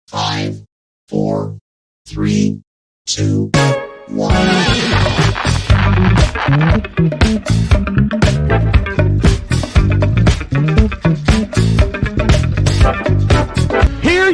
5, 4, 3, 2, 1. Hear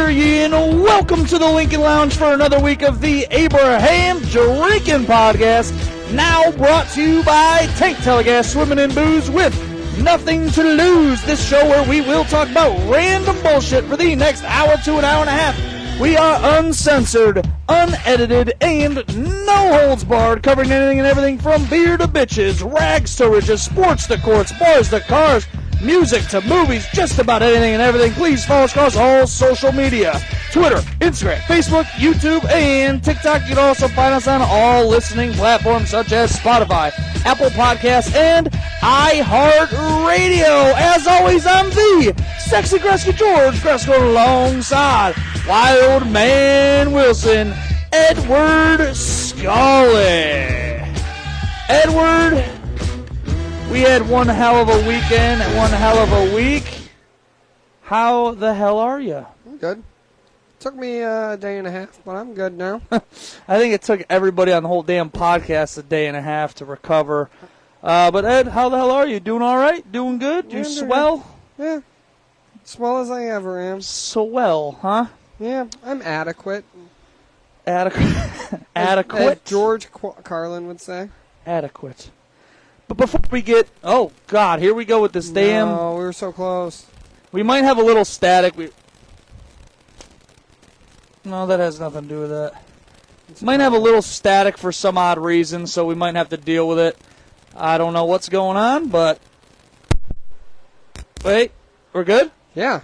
ye, and welcome to the Lincoln Lounge for another week of the Abraham Drinking Podcast, now brought to you by Tank Telegas Swimming in Booze with Nothing to Lose. This show where we will talk about random bullshit for the next hour to an hour and a half. We are uncensored, unedited, and no holds barred, covering anything and everything from beer to bitches, rags to riches, sports to courts, bars to cars, music to movies, just about anything and everything. Please follow us across all social media: Twitter, Instagram, Facebook, YouTube, and TikTok. You can also find us on all listening platforms such as Spotify, Apple Podcasts, and iHeartRadio. As always, I'm the sexy Gresky George Gresco alongside Wild Man Wilson, Edward Scully. Edward, we had one hell of a weekend and one hell of a week. How the hell are you? I'm good. Took me a day and a half, but I'm good now. I think it took everybody on the whole damn podcast a day and a half to recover. But Ed, how the hell are you? Doing all right? Doing good? You swell? Yeah. Swell as I ever am. Swell, huh? Yeah, I'm adequate. Adequate. As George Carlin would say. Adequate. But before we get... Oh, God, here we go with this damn... No, we were so close. We might have a little static. No, that has nothing to do with that. Might have a little static for some odd reason, so we might have to deal with it. I don't know what's going on, but... Wait, we're good? Yeah.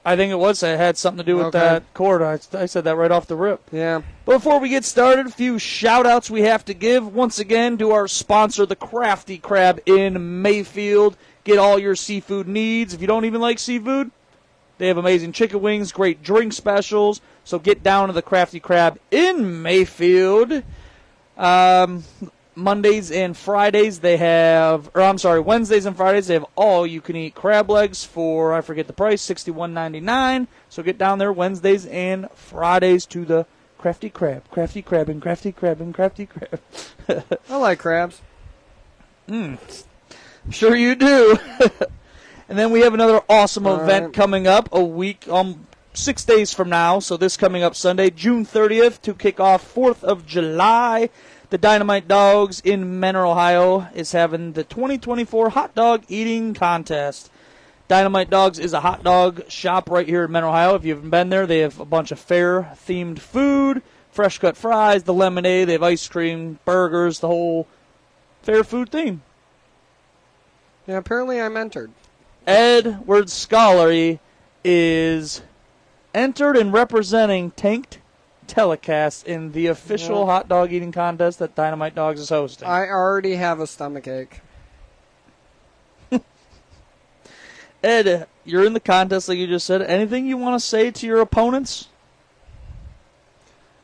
I think it had something to do with that chord. I said that right off the rip. Yeah. But before we get started, a few shout-outs we have to give. Once again, to our sponsor, the Crafty Crab in Mayfield. Get all your seafood needs. If you don't even like seafood, they have amazing chicken wings, great drink specials. So get down to the Crafty Crab in Mayfield. Mondays and Fridays Wednesdays and Fridays they have all-you-can-eat crab legs for, I forget the price, $61.99. So get down there Wednesdays and Fridays to the Crafty Crab. Crafty Crab and Crafty Crab and Crafty Crab. I like crabs. Sure you do. And then we have another awesome event coming up a week, 6 days from now. So this coming up Sunday, June 30th, to kick off 4th of July. The Dynamite Dogs in Menor, Ohio is having the 2024 Hot Dog Eating Contest. Dynamite Dogs is a hot dog shop right here in Menor, Ohio. If you haven't been there, they have a bunch of fair-themed food, fresh-cut fries, the lemonade, they have ice cream, burgers, the whole fair food theme. Yeah, apparently I'm entered. Edward Scully is entered and representing Tanked Telecast in the official hot dog eating contest that Dynamite Dogs is hosting. I already have a stomachache. Ed, you're in the contest like you just said. Anything you want to say to your opponents?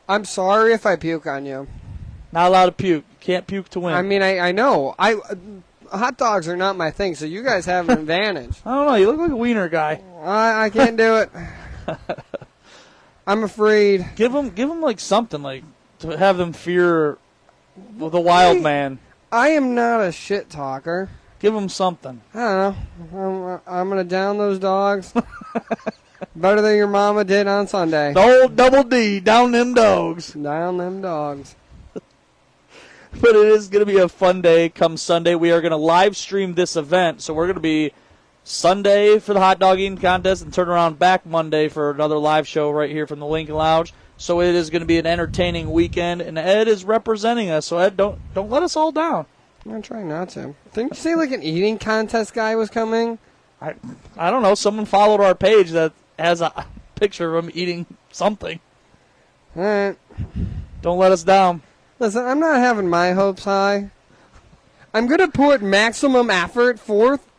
I'm sorry if I puke on you. Not allowed to puke. You can't puke to win. I mean, I know. Hot dogs are not my thing, so you guys have an advantage. I don't know. You look like a wiener guy. I can't do it. I'm afraid. Give them like something, like to have them fear the wild man. I am not a shit talker. Give them something. I don't know. I'm going to down those dogs. Better than your mama did on Sunday. The old double D, down them dogs. Down them dogs. But it is going to be a fun day come Sunday. We are going to live stream this event, so we're going to be Sunday for the hot dog eating contest and turn around back Monday for another live show right here from the Lincoln Lounge. So it is going to be an entertaining weekend, and Ed is representing us. So Ed, don't let us all down. I'm going to try not to. Didn't you say like an eating contest guy was coming? I don't know. Someone followed our page that has a picture of him eating something. All right. Don't let us down. Listen, I'm not having my hopes high. I'm going to put maximum effort forth,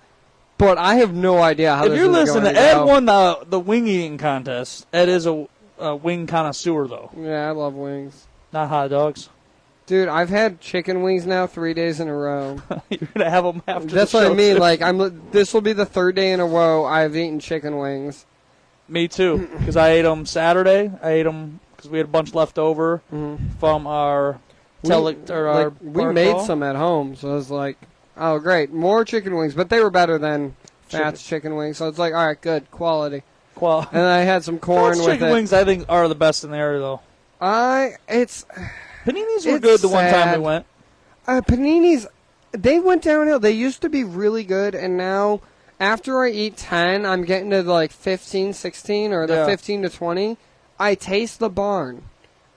but I have no idea how this is going to go. If you're listening, Ed won the wing eating contest. Ed is a wing connoisseur, though. Yeah, I love wings. Not hot dogs. Dude, I've had chicken wings now 3 days in a row. You're going to have them after That's the show. what I mean. Like, this will be the third day in a row I've eaten chicken wings. Me too, because I ate them Saturday. I ate them because we had a bunch left over from our we made some at home, so I was like, oh, great, more chicken wings. But they were better than Fat's chicken wings, so it's like, all right, good, quality. And I had some corn with it. Chicken wings, I think, are the best in the area, though. Paninis were good the one time we went. Paninis, they went downhill. They used to be really good, and now after I eat 10, I'm getting to like 15, 16, or the 15 to 20. I taste the barn.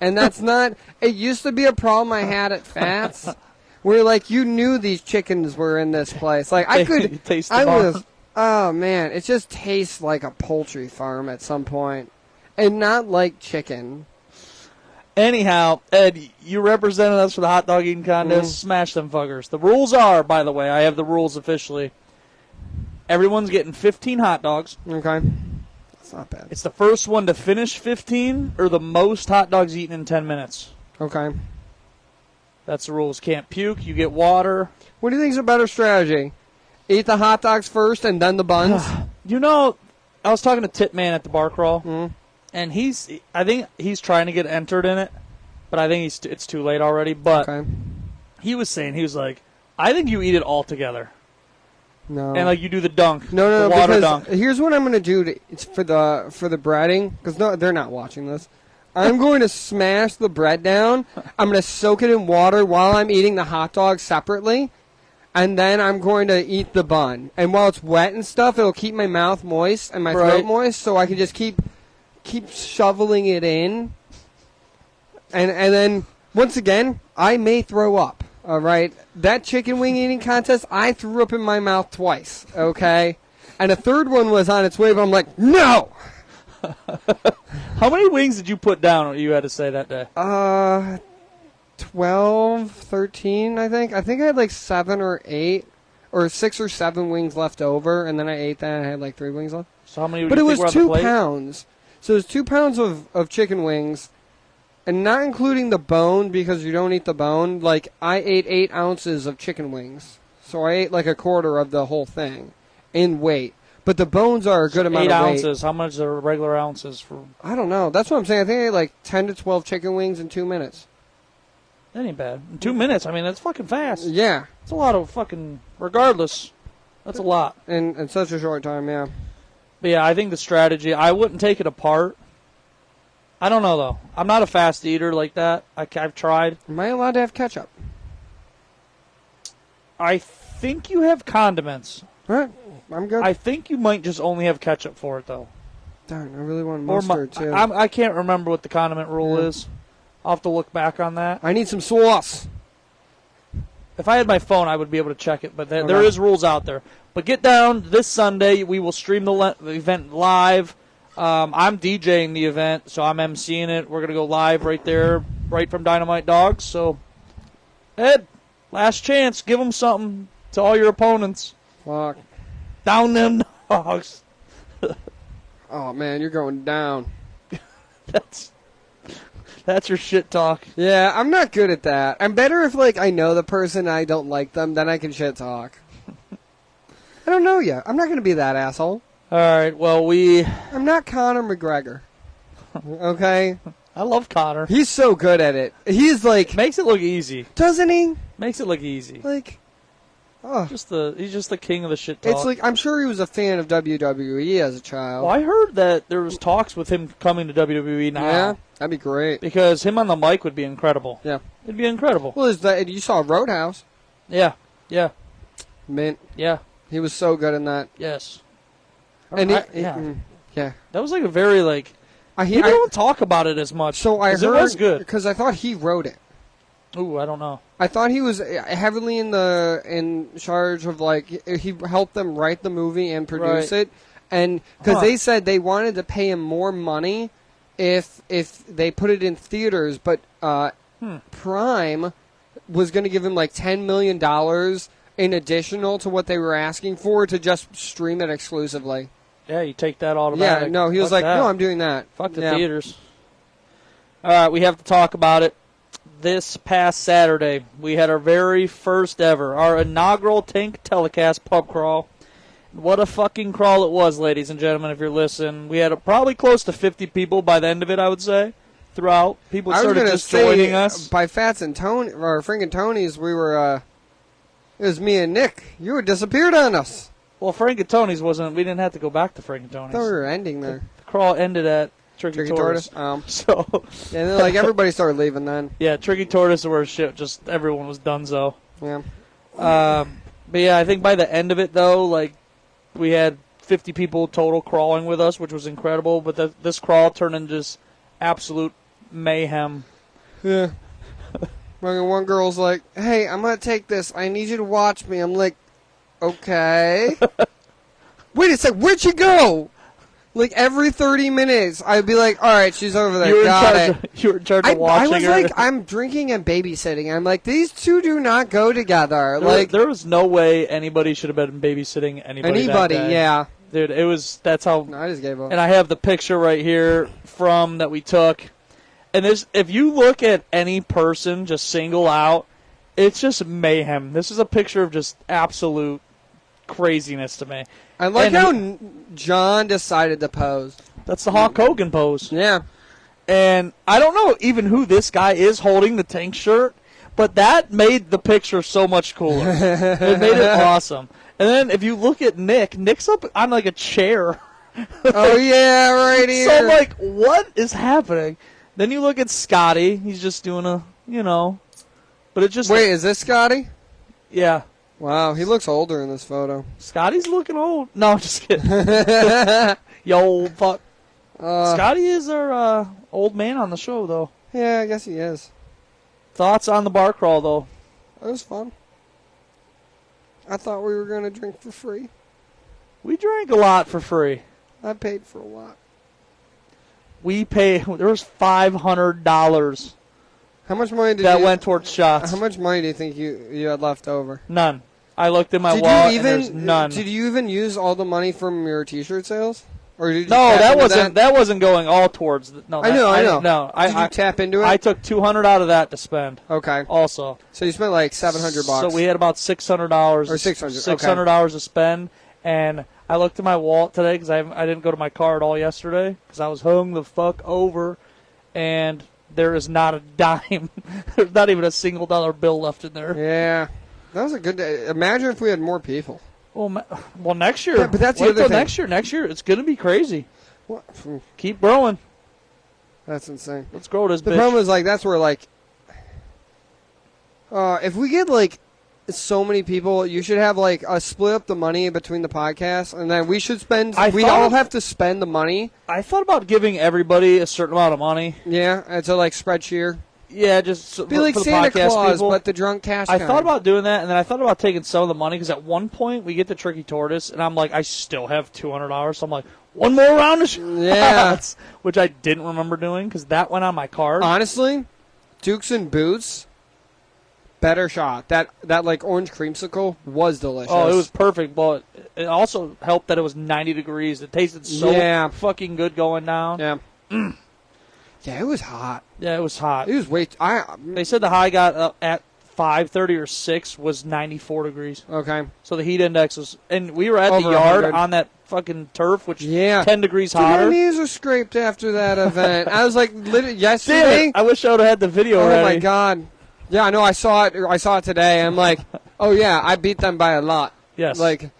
And that's not... It used to be a problem I had at Fats, where like you knew these chickens were in this place. Like I could... taste the barn. Oh, man, it just tastes like a poultry farm at some point, and not like chicken. Anyhow, Ed, you represented us for the hot dog eating contest. Smash them fuckers. The rules are, by the way, I have the rules officially. Everyone's getting 15 hot dogs. Okay. That's not bad. It's the first one to finish 15 or the most hot dogs eaten in 10 minutes. Okay. That's the rules. Can't puke. You get water. What do you think is a better strategy? Eat the hot dogs first and then the buns? You know, I was talking to Tip Man at the bar crawl, and I think he's trying to get entered in it, but I think it's too late already. But he was saying, he was like, I think you eat it all together. No. And like you do the dunk. No, the water because dunk. Here's what I'm going to do it's for the breading, because they're not watching this. I'm going to smash the bread down. I'm going to soak it in water while I'm eating the hot dog separately. And then I'm going to eat the bun. And while it's wet and stuff, it'll keep my mouth moist and my throat moist, so I can just keep shoveling it in. And then, once again, I may throw up, all right? That chicken wing eating contest, I threw up in my mouth twice, okay? And a third one was on its way, but I'm like, no! How many wings did you put down, you had to say that day? 12, 13, I think. I think I had like 7 or 8, or 6 or 7 wings left over, and then I ate that and I had like 3 wings left. So how many? But it was 2 pounds. So it was 2 pounds of chicken wings, and not including the bone because you don't eat the bone. Like I ate 8 ounces of chicken wings, so I ate like a quarter of the whole thing in weight. But the bones are a good amount of weight. 8 ounces. How much are regular ounces for? I don't know. That's what I'm saying. I think I ate like 10 to 12 chicken wings in 2 minutes. That ain't bad. In 2 minutes, I mean, that's fucking fast. Yeah. It's a lot of fucking, regardless, that's a lot. In such a short time, yeah. But yeah, I think the strategy, I wouldn't take it apart. I don't know, though. I'm not a fast eater like that. I've tried. Am I allowed to have ketchup? I think you have condiments. All right. I'm good. I think you might just only have ketchup for it, though. Darn, I really want mustard, too. I can't remember what the condiment rule is. I'll have to look back on that. I need some sauce. If I had my phone, I would be able to check it, but there is rules out there. But get down this Sunday. We will stream the event live. I'm DJing the event, so I'm emceeing it. We're going to go live right there, right from Dynamite Dogs. So, Ed, last chance. Give them something to all your opponents. Fuck. Down them dogs. Oh, man, you're going down. That's your shit talk. Yeah, I'm not good at that. I'm better if, like, I know the person and I don't like them, then I can shit talk. I don't know yet. I'm not going to be that asshole. All right, well, I'm not Conor McGregor. Okay? I love Conor. He's so good at it. He's like... Makes it look easy. Doesn't he? Makes it look easy. Like... Oh. He's just the king of the shit talk. It's like, I'm sure he was a fan of WWE as a child. Well, I heard that there was talks with him coming to WWE now. Yeah, that'd be great. Because him on the mic would be incredible. Yeah. It'd be incredible. Well, you saw Roadhouse. Yeah. Mint. Yeah. He was so good in that. Yes. And yeah. That was like a very, like... People don't talk about it as much. So I heard... It was good. Because I thought he wrote it. Ooh, I don't know. I thought he was heavily in charge of, like, he helped them write the movie and produce it, and because they said they wanted to pay him more money if they put it in theaters, but Prime was going to give him like $10 million in additional to what they were asking for to just stream it exclusively. Yeah, you take that automatic. Yeah, no, he was like, that. no, I'm doing that. Fuck the theaters. All right, we have to talk about it. This past Saturday, we had our very first ever, our inaugural Tank Telecast pub crawl. What a fucking crawl it was, ladies and gentlemen, if you're listening. We had probably close to 50 people by the end of it, I would say, throughout. People started just joining us. By Fats and Tony, or Frank and Tony's, we were, it was me and Nick. You were disappeared on us. Well, Frank and Tony's wasn't, we didn't have to go back to Frank and Tony's. I thought we were ending there. The crawl ended at Tricky Tortoise. So, yeah, and then, like, everybody started leaving then. Yeah, Tricky Tortoise were shit, just everyone was donezo. Yeah. But yeah, I think by the end of it, though, like, we had 50 people total crawling with us, which was incredible. But this crawl turned into just absolute mayhem. Yeah. One girl's like, hey, I'm going to take this. I need you to watch me. I'm like, okay. Wait a sec, where'd she go? Like, every 30 minutes, I'd be like, all right, she's over there. You were in charge of watching her. I was like, I'm drinking and babysitting. I'm like, these two do not go together. There was no way anybody should have been babysitting anybody that day. Yeah. Dude, that's how... No, I just gave up. And I have the picture right here that we took. And if you look at any person just single out, it's just mayhem. This is a picture of just absolute craziness to me. I like how John decided to pose. That's the Hulk Hogan pose. Yeah. And I don't know even who this guy is holding the tank shirt, but that made the picture so much cooler. It made it awesome. And then if you look at Nick's up on like a chair. Oh, yeah, right here. So I'm like, what is happening? Then you look at Scotty. He's just doing but it just... Wait, is this Scotty? Yeah. Wow, he looks older in this photo. Scotty's looking old. No, I'm just kidding. Yo, old fuck. Scotty is our old man on the show, though. Yeah, I guess he is. Thoughts on the bar crawl, though? It was fun. I thought we were going to drink for free. We drank a lot for free. I paid for a lot. There was $500. How much money went towards shots? How much money do you think you had left over? None. I looked in my wallet and there's none. Did you even use all the money from your T-shirt sales? Or did you that wasn't going all towards. I know. No, did you tap into it? I took $200 out of that to spend. Okay. Also, so you spent like $700. So we had about $600. Or $600. $600 to spend, and I looked in my wallet today because I didn't go to my car at all yesterday because I was hung the fuck over, and there is not a dime. There's not even a single dollar bill left in there. Yeah, that was a good day. Imagine if we had more people. Well, next year. Yeah, but that's the other thing. Next year, it's going to be crazy. What? Keep growing. That's insane. Let's grow this bitch. The problem is, like, that's where, like, if we get, like, so many people, you should have, like, split up the money between the podcasts, and then we should all have to spend the money. I thought about giving everybody a certain amount of money. Yeah, and to, like, spread cheer. Yeah, just be like for the Santa podcast Claus, people. but the drunk cash I counter. thought about doing that, and then I thought about taking some of the money, because at one point we get the Tricky Tortoise, and I'm like, I still have $200, so I'm like, one more round of shots, which I didn't remember doing, because that went on my card. Honestly, Dukes and Boots, better shot. That like orange creamsicle was delicious. Oh, it was perfect, but it also helped that it was 90 degrees. It tasted so fucking good going down. Yeah. Yeah, it was hot. Yeah, it was hot. It was They said the high got up at 5:30 or 6 was 94 degrees. Okay. So the heat index was, and we were at Over the yard 100. on that fucking turf, which 10 degrees Dude, hotter. my knees were scraped after that event. I was like, yesterday. Damn it, I wish I would have had the video ready. Oh my god. Yeah, I know. I saw it today. I'm like, oh yeah, I beat them by a lot. Yes. Like,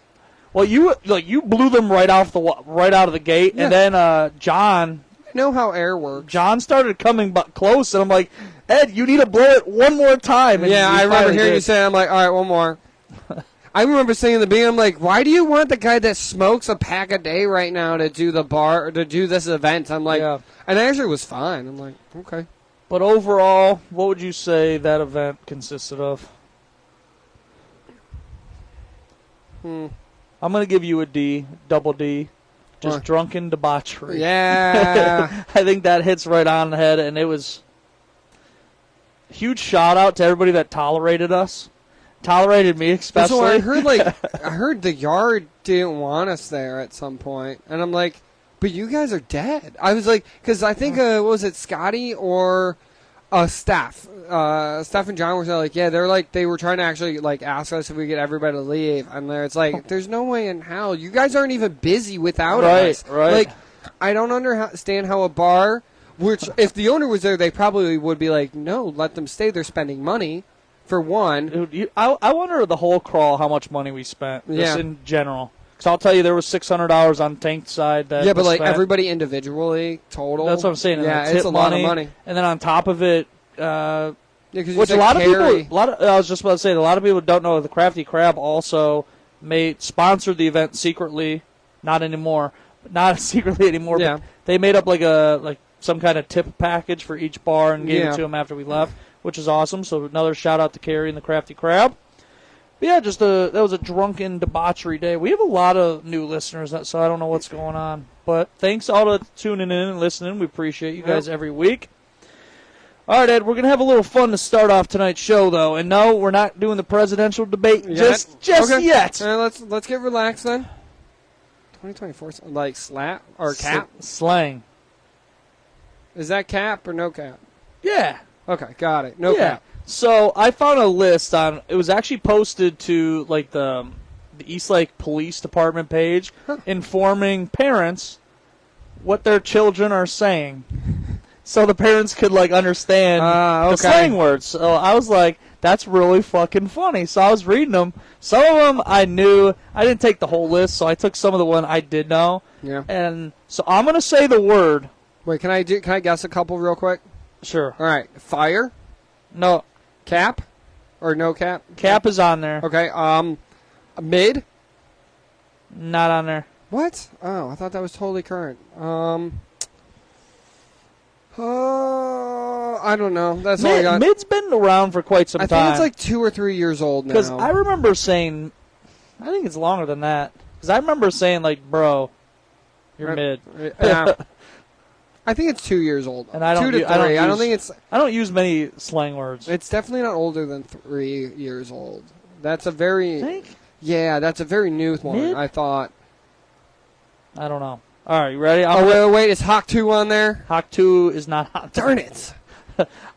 well, you blew them right out of the gate, and then John. I know how air works. John started coming close, and I'm like, Ed, you need to blow it one more time. And yeah, I remember hearing you say, I'm like, all right, one more. I remember saying in the beginning, I'm like, why do you want the guy that smokes a pack a day right now to do to do this event? I'm like, and actually it was fine. I'm like, okay. But overall, what would you say that event consisted of? I'm going to give you a D, double D. Just drunken debauchery. Yeah. I think that hits right on the head, and it was a huge shout-out to everybody that tolerated us. Tolerated me, especially. So I heard the yard didn't want us there at some point, and I'm like, but you guys are dead. I was like, because I think, what was it, Scotty or Steph? Steph and John were saying, like, yeah, they were trying to actually, like, ask us if we get everybody to leave. And it's like, there's no way in hell. You guys aren't even busy without us. Right. Like, I don't understand how a bar, which, if the owner was there, they probably would be like, no, let them stay. They're spending money, for one. Dude, I wonder the whole crawl how much money we spent, just Yeah. in general. Because I'll tell you, there was $600 on Tank's side. Yeah, but, was like, spent. everybody individually, total. That's what I'm saying. Yeah, and it's a lot of money. And then on top of it, Yeah, 'cause you which said a lot Carrie. of people, I was just about to say, a lot of people don't know the Crafty Crab also sponsored the event secretly, not anymore, not secretly anymore. Yeah. But they made up like some kind of tip package for each bar and gave it to them after we left, which is awesome. So another shout out to Carrie and the Crafty Crab. But yeah, that was a drunken debauchery day. We have a lot of new listeners, so I don't know what's going on. But thanks all to tuning in and listening. We appreciate you guys every week. All right, Ed, we're going to have a little fun to start off tonight's show, though. And no, we're not doing the presidential debate just Okay. yet. Let's get relaxed then. 2024, like slap or cap? Slang. Is that cap or no cap? Yeah. Okay, got it. No cap. So I found a list on. It was actually posted to like the Eastlake Police Department page, informing parents what their children are saying, so the parents could like understand the slang words. So I was like, that's really fucking funny. So I was reading them. Some of them I knew. I didn't take the whole list, so I took some of the one I did know. Yeah. And so I'm gonna say the word. Wait, can I guess a couple real quick? Sure. All right. Fire, No. cap, or no cap? Cap is on there. Okay. Mid. Not on there. What? Oh, I thought that was totally current. I don't know. That's all I got. Mid's been around for quite some I time. think it's like 2 or 3 years old now. Because I remember saying, I think it's longer than that. Because I remember saying, like, bro, you're mid. Yeah. I think it's 2 years old. And I don't 2 to 3. I don't think it's. I don't use many slang words. It's definitely not older than 3 years old. That's a very. Think? Yeah, that's a very new one. Mid? I thought. I don't know. All right, you ready? Wait. Is Hawk 2 on there? Hawk 2 is not Hawk 2. Darn it.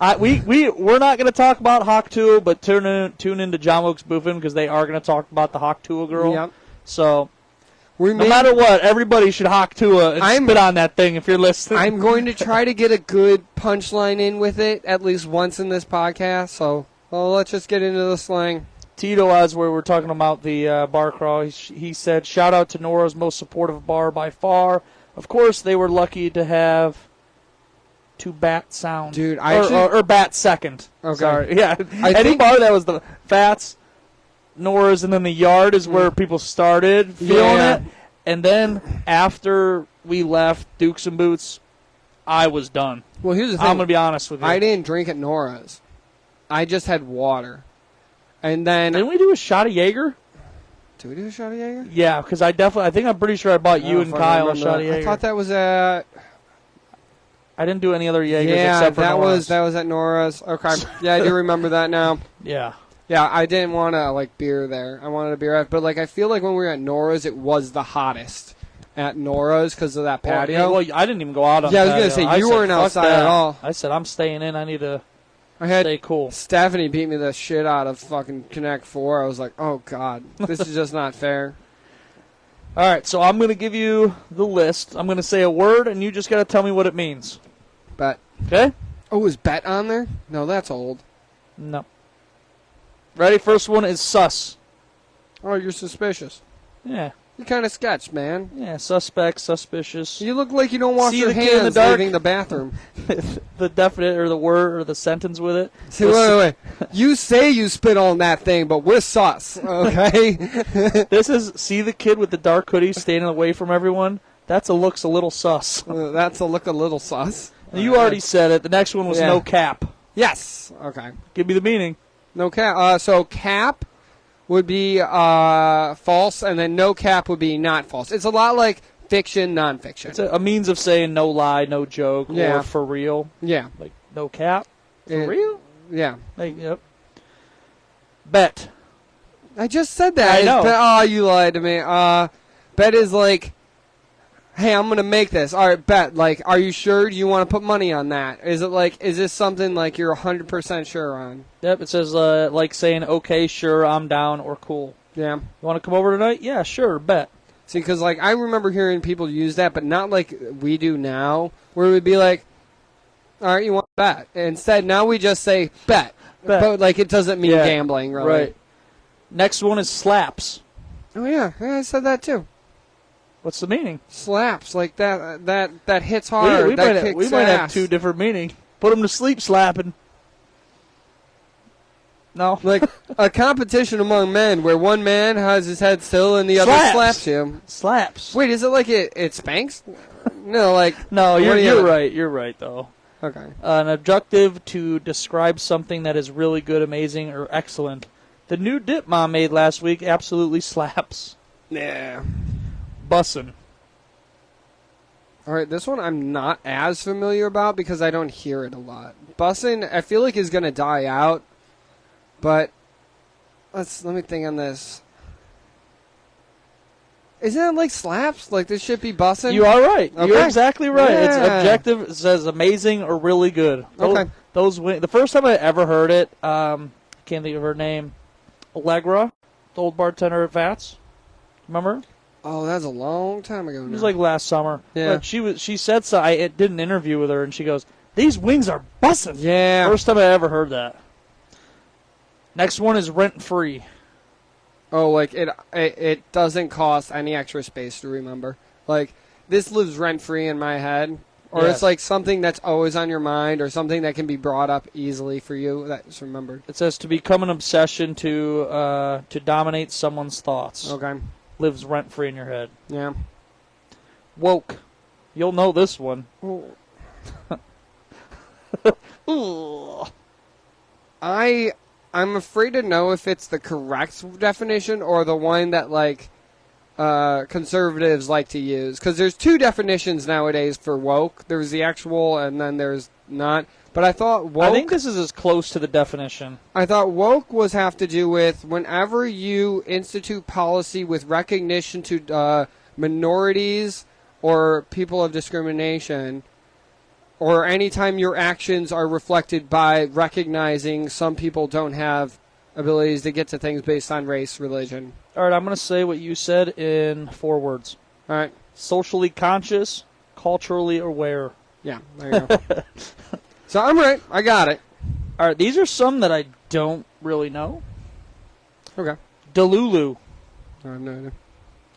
We're not going to talk about Hawk 2, but tune into John Wilkes Boofen because they are going to talk about the Hawk 2 girl. Yep. So, no matter what, everybody should Hawk 2 and spit on that thing if you're listening. I'm going to try to get a good punchline in with it at least once in this podcast. So, let's just get into the slang. Tito, as we were talking about the bar crawl, he said, shout out to Nora's most supportive bar by far. Of course, they were lucky to have to bat sound. Dude, or bat second. Okay. Sorry. Yeah. I Any think- bar that was the Fats, Nora's, and then the Yard is where people started feeling it. And then after we left Dukes and Boots, I was done. Well, here's the thing. I'm going to be honest with you. I didn't drink at Nora's. I just had water. And then... Didn't we do a shot of Jaeger? Did we do a shot of Jaeger? Yeah, because I'm pretty sure I bought you and Kyle a shot of Jaeger. I thought that was at... I didn't do any other Jaegers Yeah, except for that Nora's. was at Nora's. Okay. Yeah, I do remember that now. Yeah. Yeah, I didn't want to, like, beer there. I wanted a beer. But, like, I feel like when we were at Nora's, it was the hottest at Nora's because of that patio. Well, I didn't even go out on Yeah, I was patio. going to say, you said, weren't "Fuck outside that." at all. I said, I'm staying in. I need to I had stay cool. Stephanie beat me the shit out of fucking Connect 4. I was like, oh, God, this is just not fair. All right, so I'm going to give you the list. I'm going to say a word, and you just got to tell me what it means. Bet. Okay? Oh, is bet on there? No, that's old. No. Ready? First one is sus. Oh, you're suspicious. Yeah. You're kind of sketch, man. Yeah, suspect, suspicious. You look like you don't wash See your the kid in the hands dark? leaving the bathroom. The definite or the word or the sentence with it. See, wait. You say you spit on that thing, but we're sus, okay? This is, see the kid with the dark hoodie standing away from everyone? Looks a little sus. That's a little sus. You already said it. The next one was Yeah. no cap. Yes. Okay. Give me the meaning. No cap. So cap would be false, and then no cap would be not false. It's a lot like fiction, nonfiction. It's a means of saying no lie, no joke, Yeah. or for real. Yeah. Like no cap. For real? Yeah. Like, yep. Bet. I just said that. I know. Oh, you lied to me. Bet is like hey, I'm going to make this. All right, bet. Like, are you sure? Do you want to put money on that? Is this something like you're 100% sure on? Yep, it says like saying, okay, sure, I'm down, or cool. Yeah. You want to come over tonight? Yeah, sure, bet. See, because, like, I remember hearing people use that, but not like we do now, where it would be like, all right, you want to bet. Instead, now we just say bet. But, like, it doesn't mean gambling, really. Right. Next one is slaps. Oh, yeah. I said that, too. What's the meaning? Slaps, like that hits hard. We might have two different meanings. Put them to sleep slapping. No. Like a competition among men where one man has his head still and the other slaps him. Slaps. Wait, is it like it spanks? No, like... No, you're right. You're right, though. Okay. An adjective to describe something that is really good, amazing, or excellent. The new dip Mom made last week absolutely slaps. Yeah. Bussin'. All right, this one I'm not as familiar about because I don't hear it a lot. Bussin', I feel like is going to die out, but let me think on this. Isn't it like slaps? Like this should be bussin'? You are right. Okay. You're exactly right. Yeah. It's objective. It says amazing or really good. Okay. The first time I ever heard it, I can't think of her name. Allegra, the old bartender at Vats. Remember? Oh, that was a long time ago now. It was like last summer. Yeah. But she said so. I did an interview with her, and she goes, "These wings are bussin'." Yeah. First time I ever heard that. Next one is rent free. Oh, like it doesn't cost any extra space to remember. Like this lives rent free in my head, or Yes. it's like something that's always on your mind, or something that can be brought up easily for you. That's remembered. It says to become an obsession to dominate someone's thoughts. Okay. Lives rent free in your head. Yeah. Woke. You'll know this one. I'm afraid to know if it's the correct definition or the one that like conservatives like to use, because there's two definitions nowadays for woke. There's the actual, and then there's not. But I thought woke. I think this is as close to the definition. I thought woke was have to do with whenever you institute policy with recognition to minorities or people of discrimination, or anytime your actions are reflected by recognizing some people don't have abilities to get to things based on race, religion. All right, I'm going to say what you said in 4 words. All right. Socially conscious, culturally aware. Yeah, there you go. So I'm right. I got it. All right, these are some that I don't really know. Okay. Delulu. I have no idea.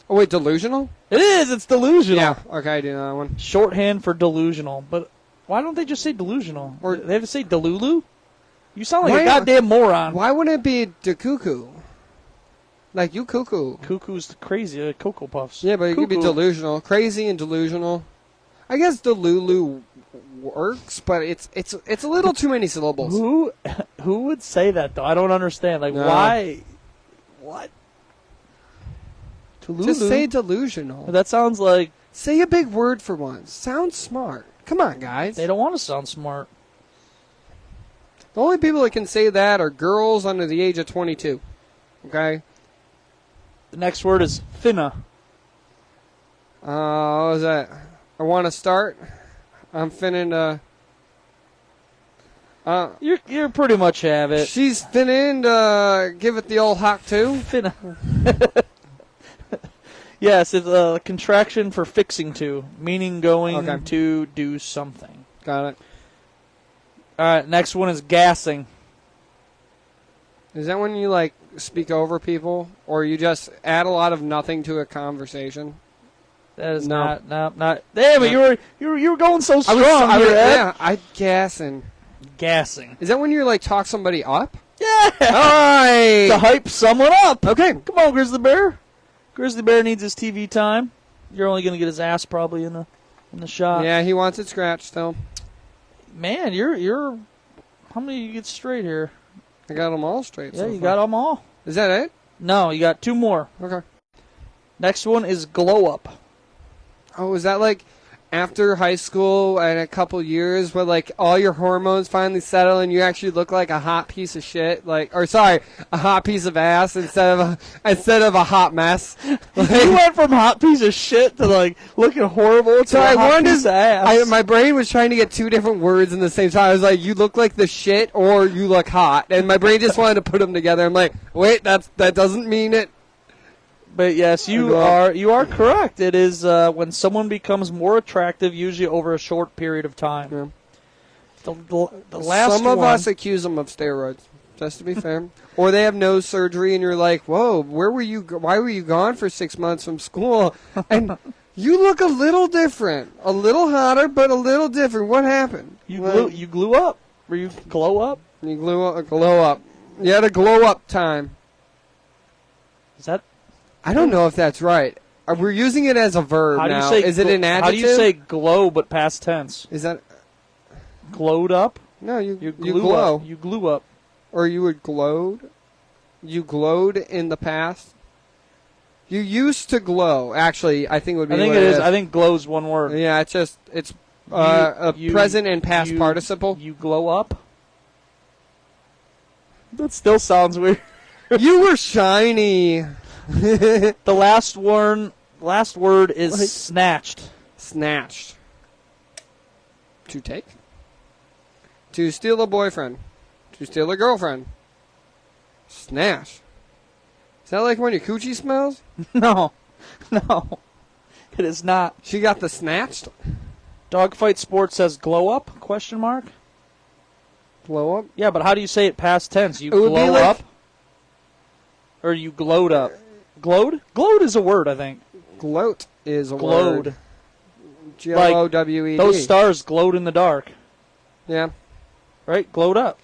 Oh, wait, delusional? It is. It's delusional. Yeah. Okay, I do know that one. Shorthand for delusional. But why don't they just say delusional? Or they have to say delulu? You sound like a goddamn moron. Why wouldn't it be de cuckoo? Like, you cuckoo. Cuckoo's crazy. Cocoa Puffs. Yeah, but it could be Cuckoo. delusional. Crazy and delusional. I guess delulu works, but it's a little too many syllables. Who would say that, though? I don't understand. Like, No. why? What? Delulu? Just say delusional. That sounds like... Say a big word for once. Sound smart. Come on, guys. They don't want to sound smart. The only people that can say that are girls under the age of 22. Okay? The next word is finna. What was that? I want to start. I'm finna You pretty much have it. She's finna to give it the old hock too. Finna. Yes, it's a contraction for fixing to, meaning going to do something. Got it. All right, next one is gassing. Is that when you like speak over people, or you just add a lot of nothing to a conversation? That is No. not. Damn it! You were going so strong. I gassing. Gassing. Is that when you like talk somebody up? Yeah. All right. To hype someone up. Okay. Come on, Grizzly Bear. Grizzly Bear needs his TV time. You're only gonna get his ass probably in the shot. Yeah, he wants it scratched still. Man, you're. How many you get straight here? I got them all straight. Yeah, so you far. got them all. Is that it? No, you got 2 more. Okay. Next one is glow up. Oh, is that like after high school and a couple years where like all your hormones finally settle and you actually look like a hot piece of shit, a hot piece of ass instead of a hot mess. Like, You went from hot piece of shit to like looking horrible to so a I hot wanted piece of ass. my brain was trying to get two different words in the same time. I was like, you look like the shit or you look hot, and my brain just wanted to put them together. I'm like, wait, that doesn't mean it. But yes, you are correct. It is when someone becomes more attractive, usually over a short period of time. Yeah. The last Some of one, us accuse them of steroids, just to be fair. Or they have nose surgery, and you're like, whoa, why were you gone for 6 months from school? And you look a little different. A little hotter, but a little different. What happened? you glue up. Or you glow up? You glow up. You had a glow up time. Is that... I don't know if that's right. We're using it as a verb How do you now. say Is it an adjective? How do you say glow but past tense? Is that... Glowed up? No, you glue glow. Up. You glue up. Or you would glowed. You glowed in the past. You used to glow. Actually, I think it would be. I think what it is. I think glow's one word. Yeah, it's a You- present and past you- participle. You glow up? That still sounds weird. You were shiny. The last word is Like- snatched. Snatched. To take. To steal a boyfriend. To steal a girlfriend. Snatch. Is that like when your coochie smells? No. It is not. She got the snatched. Dogfight Sports says glow up? Question mark. Blow up. Yeah, but how do you say it past tense? You It would be glow like- up? Or you glowed up? Glowed? Glowed is a word, I think. Gloat is a Glowed. word. Glowed. Those stars glowed in the dark. Yeah. Right? Glowed up.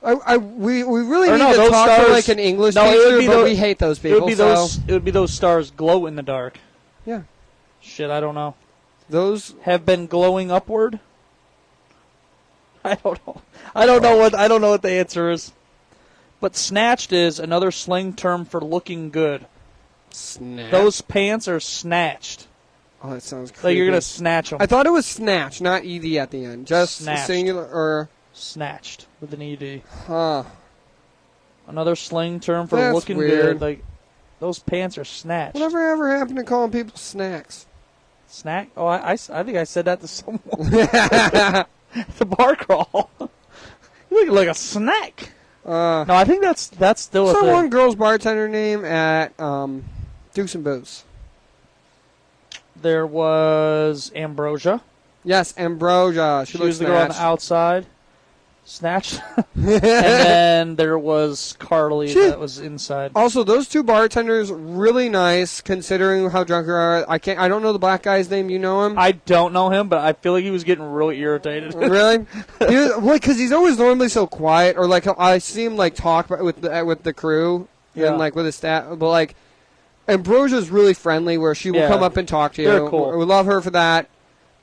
We really Or need no, to those talk to stars- like an English no, it would teacher, be but those- we hate those It people. would be so those stars glow in the dark. yeah, Shit, I don't know. those Have been glowing upward? I don't know. I don't know what the answer is. But snatched is another slang term for looking good. snatch. Those pants are snatched. Oh, that sounds creepy. Like you're gonna snatch them. I thought it was snatch, not ed at the end. Just Snatched. singular or Snatched with an ed. huh? Another slang term for That's looking weird. good. Like those pants are snatched. Whatever ever happened to calling people snacks? Snack? Oh, I think I said that to someone. The bar crawl. You look like a snack. No, I think that's still a so thing. one girl's bartender name at Dukes and Booze. There was Ambrosia. Yes, Ambrosia. She looks was the girl on the snatched. outside. Snatched. And then there was Carly Shit. that was inside. Also, those two bartenders really nice, considering how drunk they are. I don't know the black guy's name. You know him? I don't know him, but I feel like he was getting really irritated. Really? Because he's always normally so quiet, or like I see him like talk with the crew Yeah. and like with his staff. But like Ambrosia's really friendly, where she will Yeah. come up and talk to you. They're cool. We love her for that.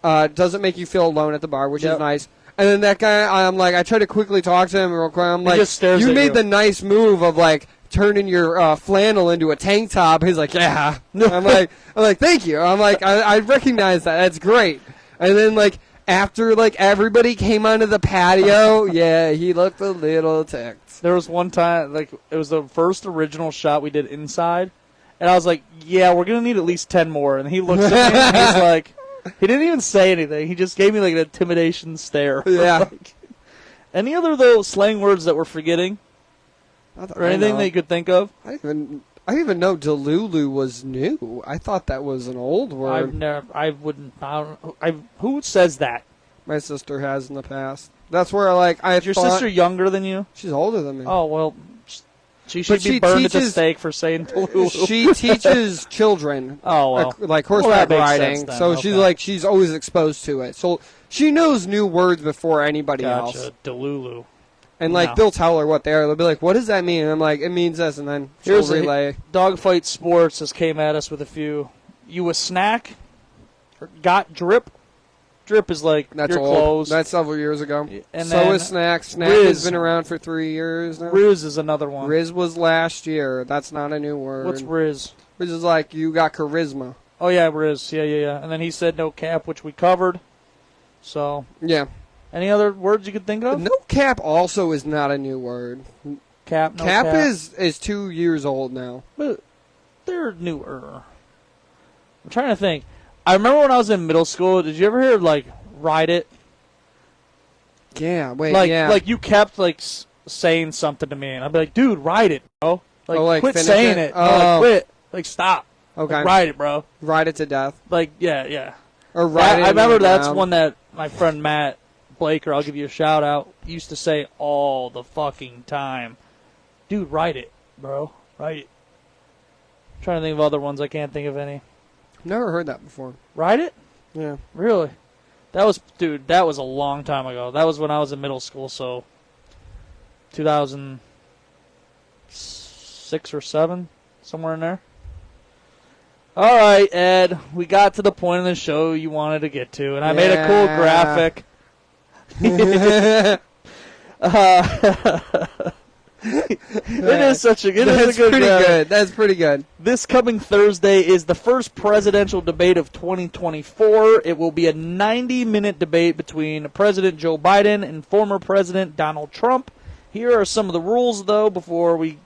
Doesn't make you feel alone at the bar, which Yep. is nice. And then that guy, I'm like, I try to quickly talk to him real quick. I'm He like, just stares you at made you. the nice move of like turning your flannel into a tank top. He's like, yeah. I'm like, thank you. I'm like, I recognize that. That's great. And then like after like everybody came onto the patio, yeah, he looked a little ticked. There was one time, like, it was the first original shot we did inside, and I was like, yeah, we're going to need at least 10 more. And he looks at me, and he's like, he didn't even say anything. He just gave me, like, an intimidation stare. Yeah. Like, any other, though, slang words that we're forgetting? Or anything that you could think of? I didn't even know Delulu was new. I thought that was an old word. Who says that? My sister has in the past. That's where like I Is your thought- sister younger than you? She's older than me. Oh, well, she should But be she burned at the teaches- stake for saying Delulu. She teaches children Oh, well. like Well, horseback that makes riding, sense then, so okay. she's always exposed to it. So she knows new words before anybody else. Gotcha, Delulu. And like No. they'll tell her what they are. They'll be like, "What does that mean?" And I'm like, "It means this," and then she'll Here's relay. Dogfight Sports just came at us with a few. You a snack? Or got drip? Drip is like That's your old. clothes. That's several years ago. And so then is Snack. Snack Riz. has been around for 3 years now. Riz is another one. Riz was last year. That's not a new word. What's Riz? Riz is like you got charisma. Oh, yeah, Riz. Yeah. And then he said no cap, which we covered. So, Yeah. any other words you could think of? No cap also is not a new word. Cap, no cap cap. is 2 years old now. But they're newer. I'm trying to think. I remember when I was in middle school, did you ever hear, like, ride it? Yeah, wait, Like, yeah. like you kept, like, saying something to me, and I'd be like, dude, ride it, bro. Like, quit finish saying it? it. No, like, quit. Like, stop. Okay. Like, ride it, bro. Ride it to death. Like, yeah. Or ride it I remember into the that's ground. one that my friend Matt Blaker, I'll give you a shout out, used to say all the fucking time. Dude, write it, bro. Write it. I'm trying to think of other ones. I can't think of any. Never heard that before. Write it? Yeah. Really? That was a long time ago. That was when I was in middle school, so 2006 or 7, somewhere in there. All right, Ed, we got to the point of the show you wanted to get to, and I made a cool graphic. It is a good pretty graphic. good. That's pretty good. This coming Thursday is the first presidential debate of 2024. It will be a 90-minute debate between President Joe Biden and former President Donald Trump. Here are some of the rules, though, before we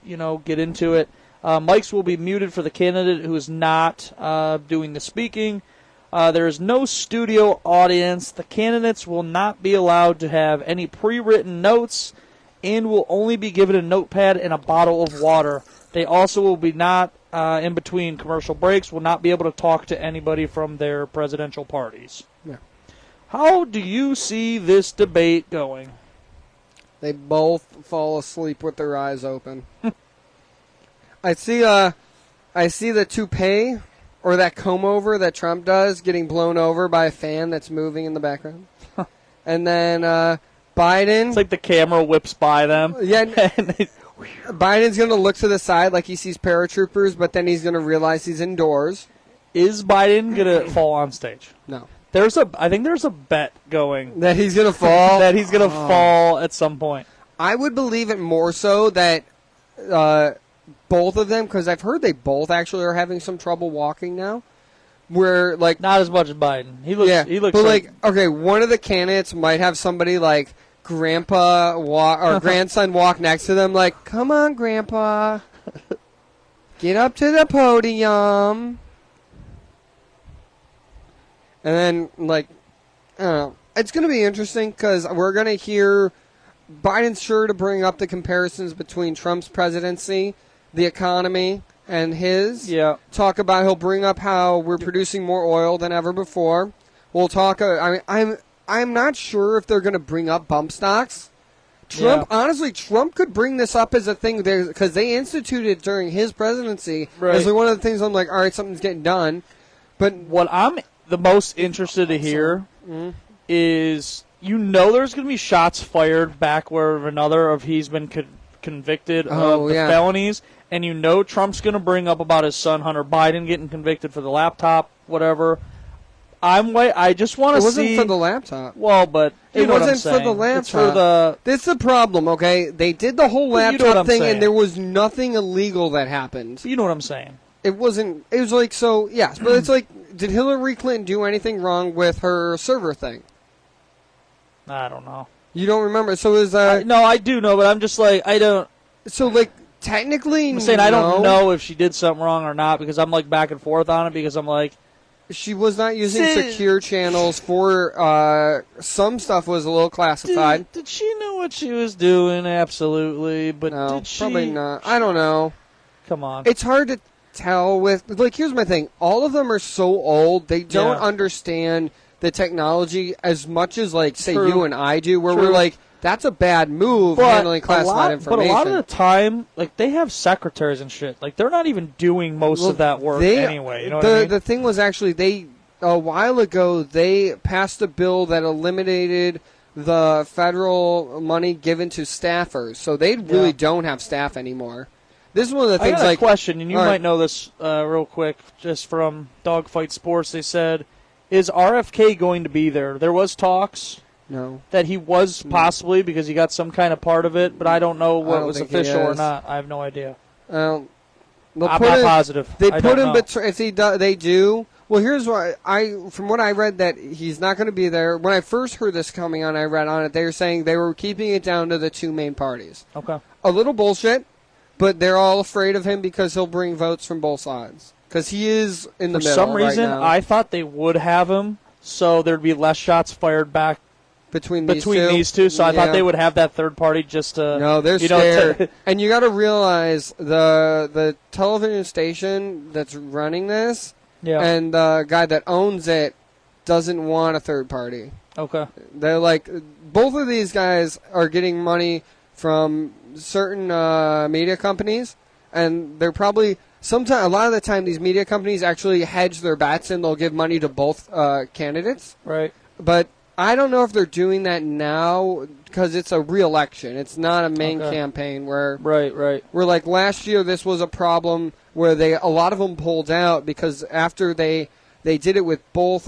get into it. Mics will be muted for the candidate who is not doing the speaking. There is no studio audience. The candidates will not be allowed to have any pre-written notes and will only be given a notepad and a bottle of water. They also will be not, in between commercial breaks, will not be able to talk to anybody from their presidential parties. Yeah. How do you see this debate going? They both fall asleep with their eyes open. I see the toupee or that comb over that Trump does getting blown over by a fan that's moving in the background. And then Biden. It's like the camera whips by them. Yeah. And Biden's going to look to the side like he sees paratroopers, but then he's going to realize he's indoors. Is Biden going to fall on stage? No. I think there's a bet going. That he's going to fall? That he's going to fall at some point. I would believe it more so that both of them, because I've heard they both actually are having some trouble walking now. Where, like, not as much as Biden. He looks. Yeah, He looks. but like, okay, one of the candidates might have somebody like grandpa or grandson walk next to them, like, "Come on, grandpa, get up to the podium," and then like, I don't know. It's going to be interesting because we're going to hear Biden's sure to bring up the comparisons between Trump's presidency, the economy, and his. Yeah. Talk about, he'll bring up how we're producing more oil than ever before. We'll talk. I'm not sure if they're going to bring up bump stocks. Honestly, Trump could bring this up as a thing because they instituted it during his presidency. Right. As like one of the things I'm like, all right, something's getting done. But what I'm the most interested to hear is, there's going to be shots fired back where another of he's been convicted of the felonies. And Trump's going to bring up about his son, Hunter Biden, getting convicted for the laptop, whatever. I just want to see. It wasn't for the laptop. Well, but it know what I'm wasn't for saying. the laptop. It's for the. This is the problem, okay? They did the whole Well, laptop thing, saying. and there was nothing illegal that happened. You know what I'm saying. It wasn't. It was like, so, yes. But it's like, did Hillary Clinton do anything wrong with her server thing? I don't know. You don't remember? So it was. No, I do know, but I'm just like, I don't. So, like, technically, I'm saying I don't know if she did something wrong or not because I'm like back and forth on it because I'm like. She was not using secure channels for some stuff was a little classified. Did she know what she was doing? Absolutely, but no, did she? Probably not. I don't know. Come on. It's hard to tell with, like, here's my thing. All of them are so old, they don't understand the technology as much as, like, say you and I do, where we're like, that's a bad move handling classified information. But a lot of the time, like, they have secretaries and shit. Like, they're not even doing most of that work anyway. You know what I mean? The thing was actually, a while ago, they passed a bill that eliminated the federal money given to staffers. So they really don't have staff anymore. This is one of the things, I got a question, and you might know this real quick, just from Dogfight Sports. They said, is RFK going to be there? There was talks. No. That he was possibly because he got some kind of part of it, but I don't know what was official or not. I have no idea. I'm not positive. They put him, if they do, Well, here's what from what I read, that he's not going to be there. When I first heard this coming on, I read on it. They were saying they were keeping it down to the two main parties. Okay. A little bullshit, but they're all afraid of him because he'll bring votes from both sides. Because he is in the middle. For some reason, right now. I thought they would have him, so there'd be less shots fired back between these two. So I thought they would have that third party just to. No, they're scared. And you got to realize the television station that's running this. Yeah. And the guy that owns it doesn't want a third party. Okay. They're like, both of these guys are getting money from certain media companies, and they're probably a lot of the time these media companies actually hedge their bets and they'll give money to both candidates. Right. But I don't know if they're doing that now because it's a re-election. It's not a main campaign where where like last year this was a problem where a lot of them pulled out because after they did it with both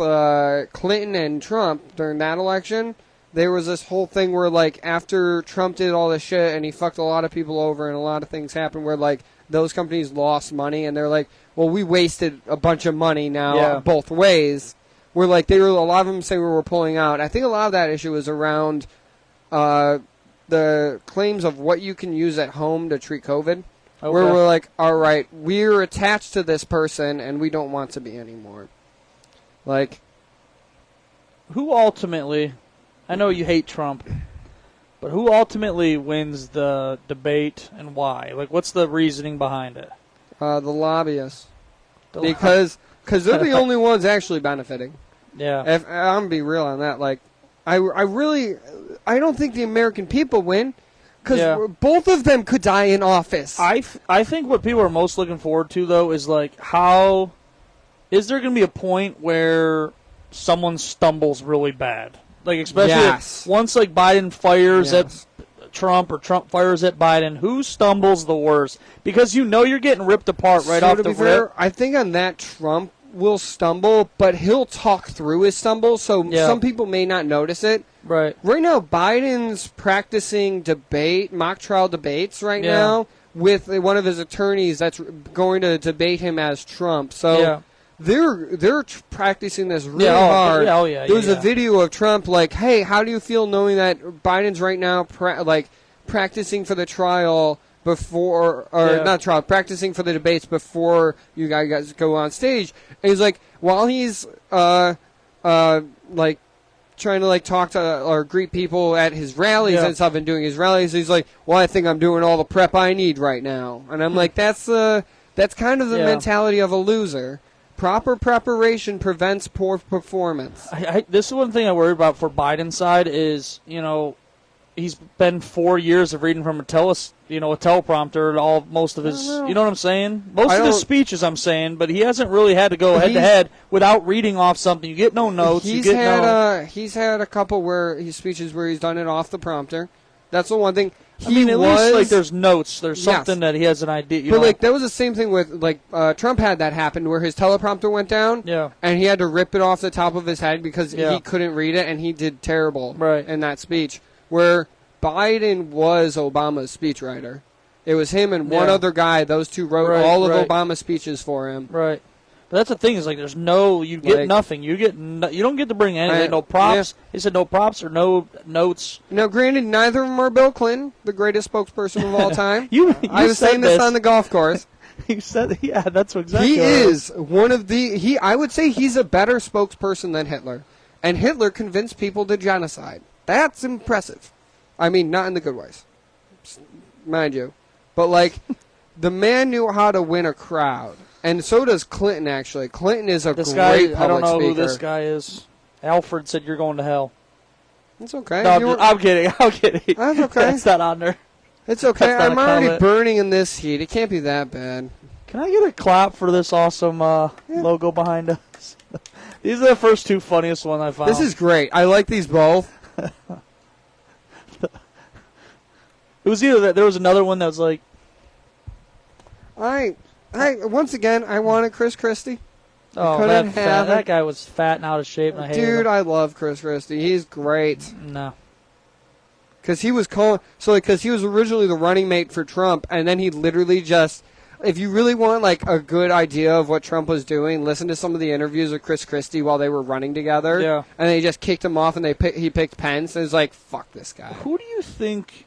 Clinton and Trump during that election, there was this whole thing where like after Trump did all this shit and he fucked a lot of people over and a lot of things happened where like those companies lost money and they're like, well, we wasted a bunch of money now both ways. Where like a lot of them say we were pulling out. I think a lot of that issue is around the claims of what you can use at home to treat COVID. Okay. Where we're like, all right, we're attached to this person and we don't want to be anymore. Like, who ultimately? I know you hate Trump, but who ultimately wins the debate and why? Like, what's the reasoning behind it? The lobbyists, because they're the only ones actually benefiting. Yeah, if I'm gonna be real on that. Like, I don't think the American people win because both of them could die in office. I think what people are most looking forward to though is like how is there gonna be a point where someone stumbles really bad, like especially once like Biden fires at Trump or Trump fires at Biden, who stumbles the worst? Because you're getting ripped apart right off the rip. I think on that Trump will stumble, but he'll talk through his stumble, so some people may not notice it. Right now, Biden's practicing mock trial debates now with one of his attorneys that's going to debate him as Trump. So they're practicing this really hard. There was a video of Trump like, hey, how do you feel knowing that Biden's right now practicing for the trial before, not trial, practicing for the debates before you guys go on stage. And he's like, while he's like trying to like talk to or greet people at his rallies and stuff and doing his rallies, he's like, well, I think I'm doing all the prep I need right now. And I'm like, that's kind of the mentality of a loser. Proper preparation prevents poor performance. This is one thing I worry about for Biden's side is, he's been 4 years of reading from a teleprompter most of his, you know what I'm saying? Most of his speeches I'm saying, but he hasn't really had to go head to head without reading off something. You get no notes. He's had a couple speeches where he's done it off the prompter. That's the one thing. At least like there's notes. There's something that he has an idea. But like that was the same thing with Trump had that happen where his teleprompter went down. Yeah. And he had to rip it off the top of his head because he couldn't read it and he did terrible in that speech. Where Biden was Obama's speechwriter. It was him and one other guy. Those two wrote all of Obama's speeches for him. Right. But that's the thing is like there's you get nothing. You don't get to bring anything. No props. He said no props or no notes. Now, granted, neither of them are Bill Clinton, the greatest spokesperson of all time. I was saying this on the golf course. You said, that's exactly. He is one of the. I would say he's a better spokesperson than Hitler, and Hitler convinced people to genocide. That's impressive. I mean, not in the good ways, mind you, but like the man knew how to win a crowd. And so does Clinton, actually. Clinton is great public speaker. I don't know who this guy is. Alfred said you're going to hell. It's okay. No, I'm kidding. That's okay. That's not on there. It's okay. I'm already burning in this heat. It can't be that bad. Can I get a clap for this awesome logo behind us? These are the first two funniest ones I found. This is great. I like these both. It was either that there was another one that was like... once again, I wanted Chris Christie. Oh, that guy was fat and out of shape, and I hated him. Dude, I love Chris Christie. He's great. No. Because he was originally the running mate for Trump, and then he literally just if you really want like a good idea of what Trump was doing, listen to some of the interviews with Chris Christie while they were running together. Yeah. And they just kicked him off, and he picked Pence, and it's like, fuck this guy. Who do you think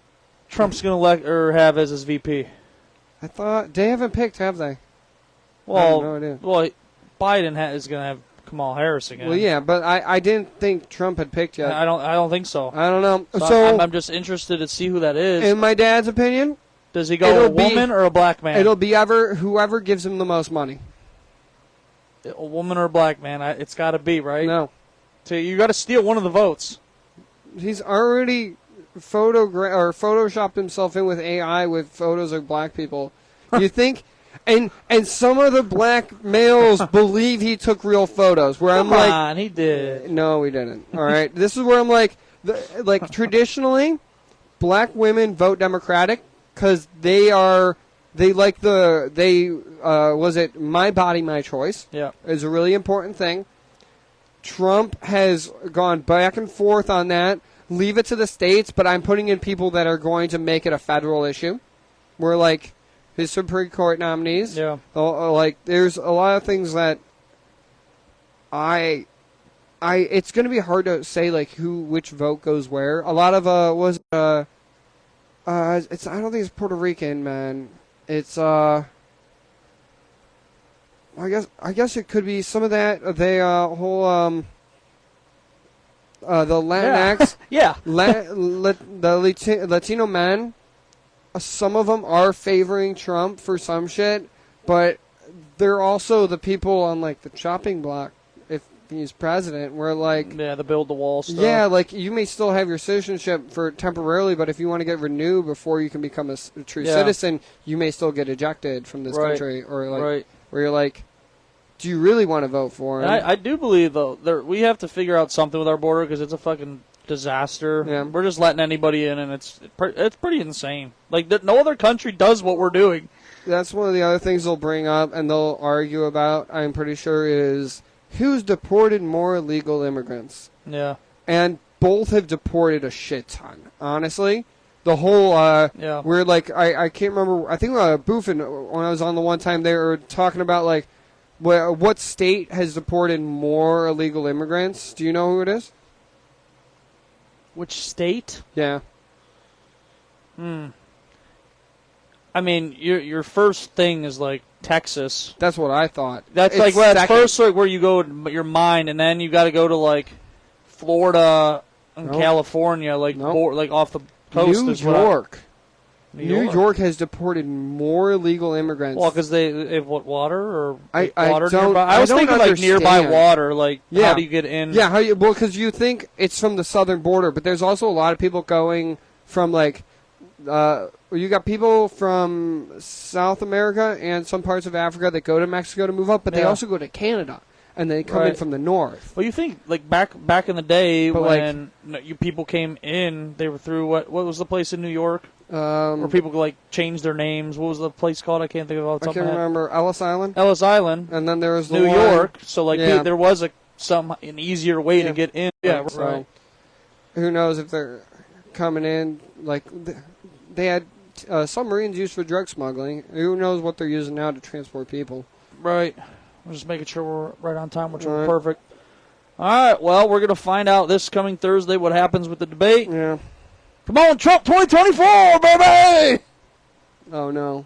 Trump's going to elect or have as his VP? I thought they haven't picked, have they? Well, I have no idea. Well, Biden is going to have Kamala Harris again. Well, yeah, but I didn't think Trump had picked yet. I don't think so. I don't know. So I'm just interested to see who that is. In my dad's opinion, does he go a woman or a black man? It'll be whoever gives him the most money. A woman or a black man? It's got to be, right? No. So you got to steal one of the votes. He's already photoshopped himself in with AI with photos of black people. You think? And some of the black males believe he took real photos. Where Come I'm like, on, he did. No, he didn't. All right, this is where I'm like, traditionally, black women vote Democratic because was it my body, my choice? Yeah, is a really important thing. Trump has gone back and forth on that. Leave it to the states, but I'm putting in people that are going to make it a federal issue. We're like his Supreme Court nominees. Yeah. There's a lot of things that it's going to be hard to say like which vote goes where. A lot of I don't think it's Puerto Rican, man. It's I guess it could be some of that. The Latinx, yeah, the Latino men. Some of them are favoring Trump for some shit, but they're also the people on like the chopping block if he's president. Where like the build the wall stuff. Yeah, like you may still have your citizenship for temporarily, but if you want to get renewed before you can become a true citizen, you may still get ejected from this country, or like where you're like, do you really want to vote for him? I do believe though we have to figure out something with our border because it's a fucking disaster. Yeah. We're just letting anybody in, and it's pretty insane. Like no other country does what we're doing. That's one of the other things they'll bring up and they'll argue about. I'm pretty sure is who's deported more illegal immigrants. Yeah. And both have deported a shit ton. Honestly, the whole we're like I can't remember. I think Buffin, when I was on the one time, they were talking about like what state has deported more illegal immigrants. Do you know who it is? Which state? Yeah. I mean, your first thing is like Texas. That's what I thought. That's it's like that's first like where you go your mind, and then you got to go to like Florida and California, like like off the coast. New York. New York has deported more illegal immigrants. Well, because they have what water or I water don't, nearby. I was thinking like nearby water. Like how do you get in? Yeah, because you think it's from the southern border, but there's also a lot of people going from like you got people from South America and some parts of Africa that go to Mexico to move up, but they also go to Canada and they come in from the north. Well, you think like back in the day when you people came in, they were through what was the place in New York? Where people like change their names. What was the place called? I can't think of it off the top of my head. I can't remember. Ellis Island. Ellis Island. And then there was New York. So like there was an easier way to get in. Yeah, right. Who knows if they're coming in? Like they had submarines used for drug smuggling. Who knows what they're using now to transport people? Right. We're just making sure we're right on time, which we're perfect. All right. Well, we're gonna find out this coming Thursday what happens with the debate. Yeah. Come on, Trump 2024, baby! Oh, no.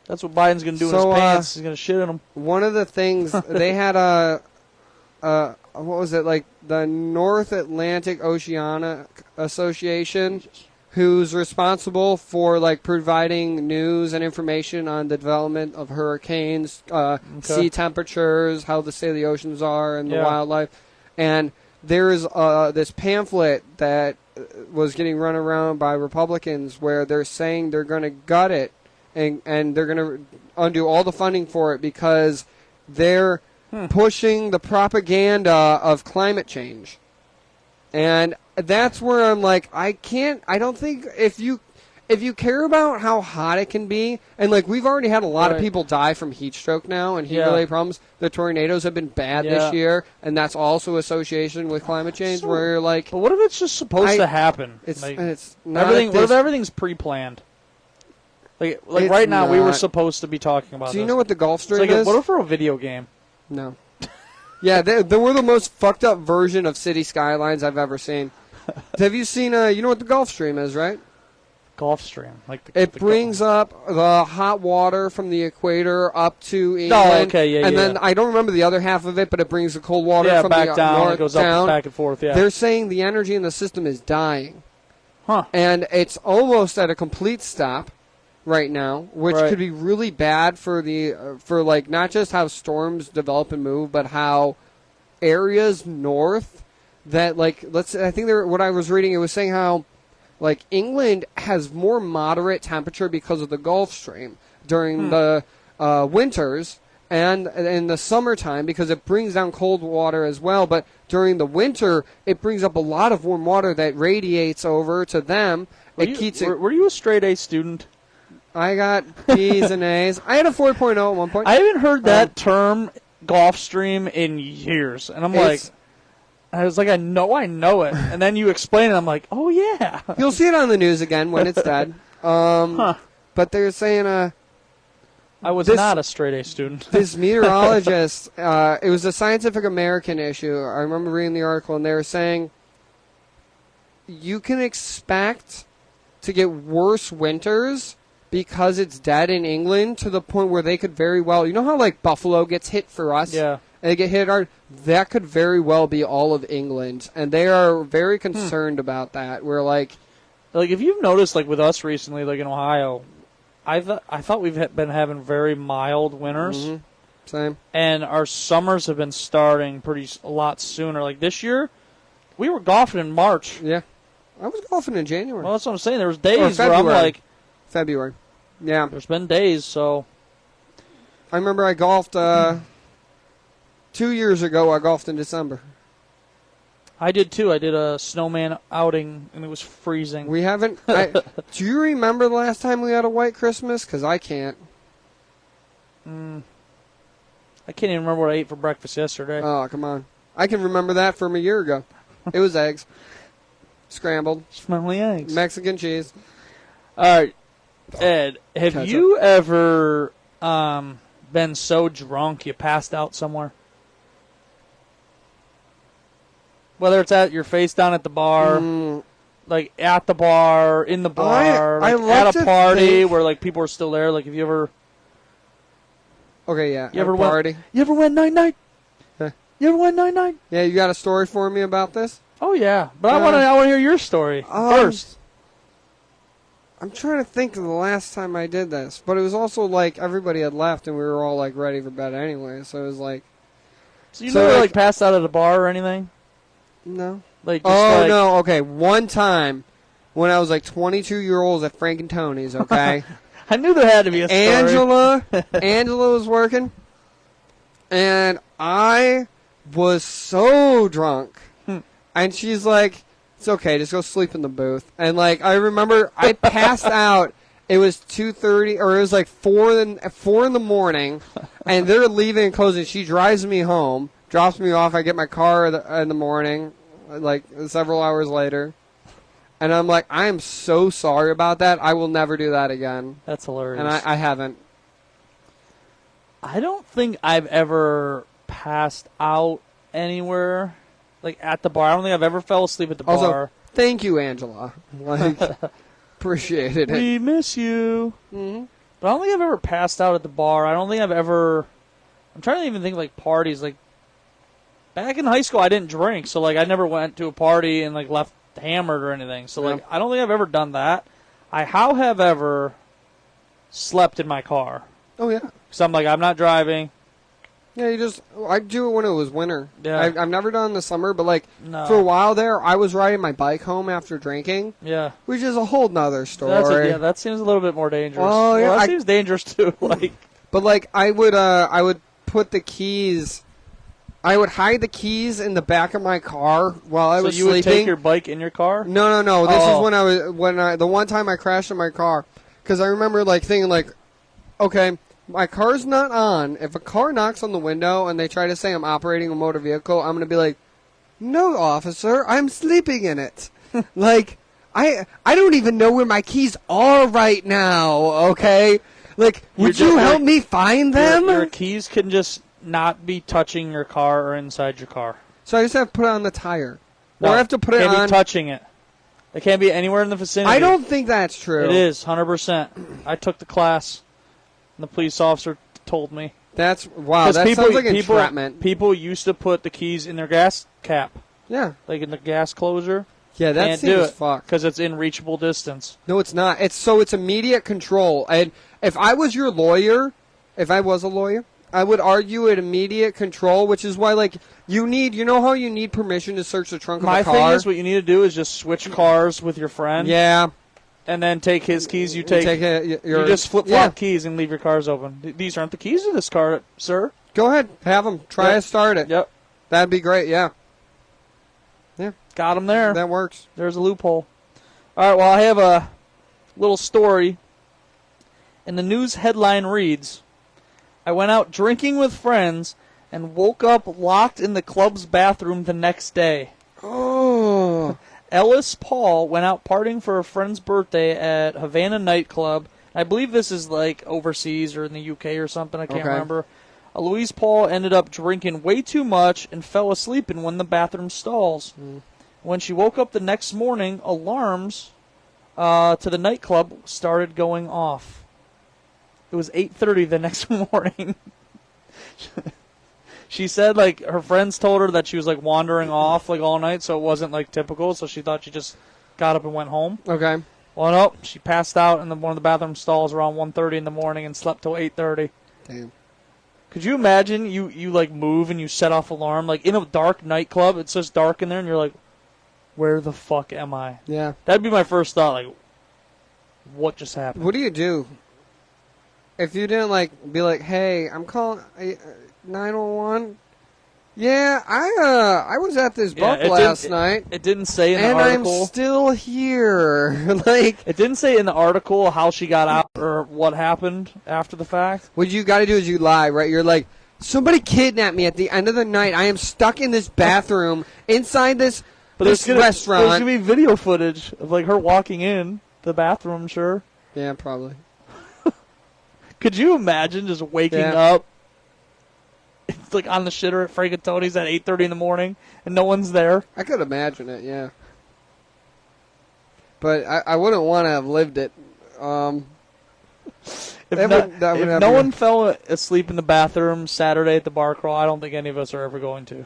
That's what Biden's going to do in his pants. He's going to shit in them. One of the things, they had what was it, like the North Atlantic Oceanic Association, who's responsible for like providing news and information on the development of hurricanes, sea temperatures, how the state of the oceans are, and the wildlife. And there's this pamphlet that was getting run around by Republicans where they're saying they're going to gut it and they're going to undo all the funding for it because they're pushing the propaganda of climate change. And that's where I'm like, I don't think if if you care about how hot it can be, and like we've already had a lot of Right. people die from heat stroke now and heat Yeah. related problems. The tornadoes have been bad Yeah. this year, and that's also association with climate change. So- where you're like, But what if it's just supposed I- to happen? it's Like, not everything. What if this- everything's pre-planned? Like It's right now, we were not. supposed to be talking about. Do you this. know what the Gulf It's Stream like is? what if we're a video game? No. Yeah, they were the most fucked up version of city skylines I've ever seen. Have you seen? You know what the Gulf Stream is, right? Gulf Stream, like the, It the brings up the hot water from the equator up to England. Oh, okay, yeah, and yeah. then I don't remember the other half of it, but it brings the cold water yeah from back the down. north It goes down. up back and forth. Yeah. They're saying the energy in the system is dying, Huh. and it's almost at a complete stop right now, which Right. could be really bad for the for like not just how storms develop and move, but how areas north that like I think what I was reading, it was saying how like England has more moderate temperature because of the Gulf Stream during the winters and in the summertime because it brings down cold water as well. But during the winter, it brings up a lot of warm water that radiates over to them. Were you a straight A student? I got B's and A's. I had a 4.0 at one point. I haven't heard that term Gulf Stream in years, and I'm like, It's- I was like, I know it, and then you explain it, I'm like, oh yeah. You'll see it on the news again when it's dead. But they're saying I was This- not a straight A student. this meteorologist, it was a Scientific American issue. I remember reading the article, and they were saying you can expect to get worse winters because it's dead in England to the point where they could very well, you know how like Buffalo gets hit for us? Yeah. And they get hit hard. That could very well be all of England, and they are very concerned about that. We're like, Like if you've noticed, like with us recently, like in Ohio, I thought we've been having very mild winters, same. and our summers have been starting a lot sooner. Like this year, we were golfing in March. Yeah, I was golfing in January. Well, that's what I'm saying. There was days where I'm February. like, February. Yeah, there's been days, so I remember I golfed 2 years ago. I golfed in December. I did too. I did a snowman outing, and it was freezing. We haven't. Do you remember the last time we had a white Christmas? Because I can't. I can't even remember what I ate for breakfast yesterday. Oh, come on. I can remember that from a year ago. It was eggs. Scrambled. Smelly eggs. Mexican cheese. All right, Ed, have Ketchup. you ever been so drunk you passed out somewhere? Whether it's at your face down at the bar, like at the bar, in the bar, I like love at a to party think- where like people are still there. Like, have you ever Okay, yeah. you ever at a party? You ever went night? Huh. You ever went night? Yeah, you got a story for me about this? Oh yeah, but I Yeah. want to hear your story first. I'm trying to think of the last time I did this, but it was also like everybody had left and we were all like ready for bed anyway, so it was like, So you So, never like- like passed out at a bar or anything? no. Like just Oh, like, no, okay. One time when I was like 22-year-olds at Frank and Tony's, okay? I knew there had to be a story. Angela was working, and I was so drunk. And she's like, it's okay, just go sleep in the booth. And like, I remember I passed out. It was 2:30, or it was like 4 in the morning, and they're leaving and closing. She drives me home, drops me off. I get my car in the morning, like several hours later. And I'm like, I am so sorry about that. I will never do that again. That's hilarious. And I haven't. I don't think I've ever passed out anywhere, like at the bar. I don't think I've ever fell asleep at the Also, bar. thank you, Angela. Like, appreciated it. We miss you. hmm But I don't think I've ever passed out at the bar. I don't think I've ever. I'm trying to even think like parties. Like back in high school, I didn't drink, so like I never went to a party and like left hammered or anything. So like I don't think I've ever done that. I have ever slept in my car. Oh, yeah. So I'm like, I'm not driving. Yeah, I do it when it was winter. Yeah. I've never done it in the summer, but like No. for a while there, I was riding my bike home after drinking, Yeah. which is a whole nother story. That seems a little bit more dangerous. Oh, yeah, Well, that I- seems dangerous too. Like, But like I would put the keys. I would hide the keys in the back of my car while I was you sleeping. would take your bike in your car? No. This is the one time I crashed in my car, because I remember like thinking like, okay, my car's not on. If a car knocks on the window and they try to say I'm operating a motor vehicle, I'm gonna be like, no, officer, I'm sleeping in it. Like, I don't even know where my keys are right now. Okay, like, would you help me find them? Your keys can just not be touching your car or inside your car. So I just have to put it on the tire. No, or I have to put it can't on. be touching it. It can't be anywhere in the vicinity. I don't think that's true. It is 100%. I took the class, and the police officer told me. That sounds like entrapment. People used to put the keys in their gas cap. Yeah. Like in the gas closure. Yeah, that Can't seems fucked. because it's in reachable distance. No, it's not. It's immediate control. And if I was your lawyer, if I was a lawyer, I would argue at immediate control, which is why, like, you know how you need permission to search the trunk of a car? My thing is, what you need to do is just switch cars with your friend. Yeah. And then take his keys. You just flip-flop keys and leave your cars open. These aren't the keys to this car, sir. Go ahead. Have them. Try to start it. Yep. That'd be great, yeah. Yeah. Got them there. That works. There's a loophole. All right, well, I have a little story. And the news headline reads, I went out drinking with friends and woke up locked in the club's bathroom the next day. Oh. Ellis Paul went out partying for a friend's birthday at Havana nightclub. I believe this is like overseas or in the UK or something. I can't remember. Louise Paul ended up drinking way too much and fell asleep in one of the bathroom stalls. When she woke up the next morning, alarms to the nightclub started going off. It was 8:30 the next morning. She said, like, her friends told her that she was, like, wandering off, like, all night, so it wasn't, like, typical, so she thought she just got up and went home. Okay. Well, no, she passed out in one of the bathroom stalls around 1:30 in the morning and slept till 8:30. Damn. Could you imagine you like, move and you set off alarm? Like, in a dark nightclub, it's just dark in there, and you're like, where the fuck am I? Yeah. That'd be my first thought, like, what just happened? What do you do? If you didn't, like, be like, hey, I'm calling 911. Yeah, I was at this buck last night. It didn't say in the article. And I'm still here. Like, it didn't say in the article how she got out or what happened after the fact. What you got to do is you lie, right? You're like, somebody kidnapped me at the end of the night. I am stuck in this bathroom inside this restaurant. There's going to be video footage of, like, her walking in the bathroom, I'm sure. Yeah, probably. Could you imagine just waking up? It's like on the shitter at Frank and Tony's at 8:30 in the morning, and no one's there. I could imagine it, yeah. But I wouldn't want to have lived it. If no one fell asleep in the bathroom Saturday at the bar crawl, I don't think any of us are ever going to.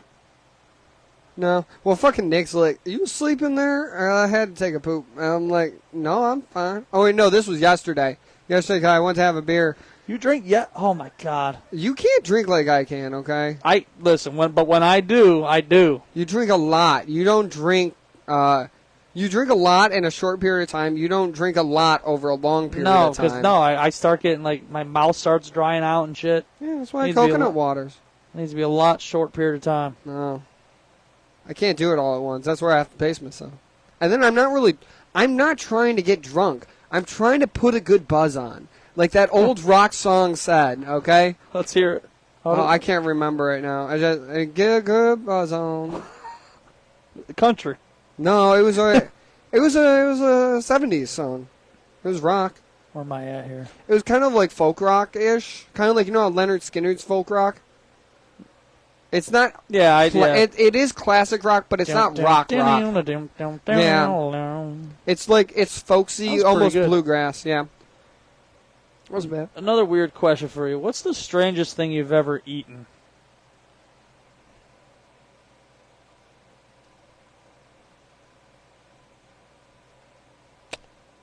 No. Well, fucking Nick's like, you sleeping there? I had to take a poop. And I'm like, no, I'm fine. Oh, wait, no, this was yesterday. Yesterday, I went to have a beer. You drink yet? Oh, my God. You can't drink like I can, okay? Listen, but when I do, I do. You drink a lot. You don't drink, you drink a lot in a short period of time. You don't drink a lot over a long period of time. I start getting, like, my mouth starts drying out and shit. Yeah, that's why coconut waters. Needs to be a lot short period of time. No. I can't do it all at once. That's where I have to pace myself. And then I'm not trying to get drunk. I'm trying to put a good buzz on. Like that old rock song said, okay? Let's hear it. I can't remember right now. I get a good buzz on. Country. No, it was a 70s song. It was rock. Where am I at here? It was kind of like folk rock-ish. Kind of like, you know how Leonard Skinner's folk rock? It's not. Yeah, it is classic rock, but it's not rock. Yeah. It's folksy, almost bluegrass. Yeah. That was bad. Another weird question for you. What's the strangest thing you've ever eaten?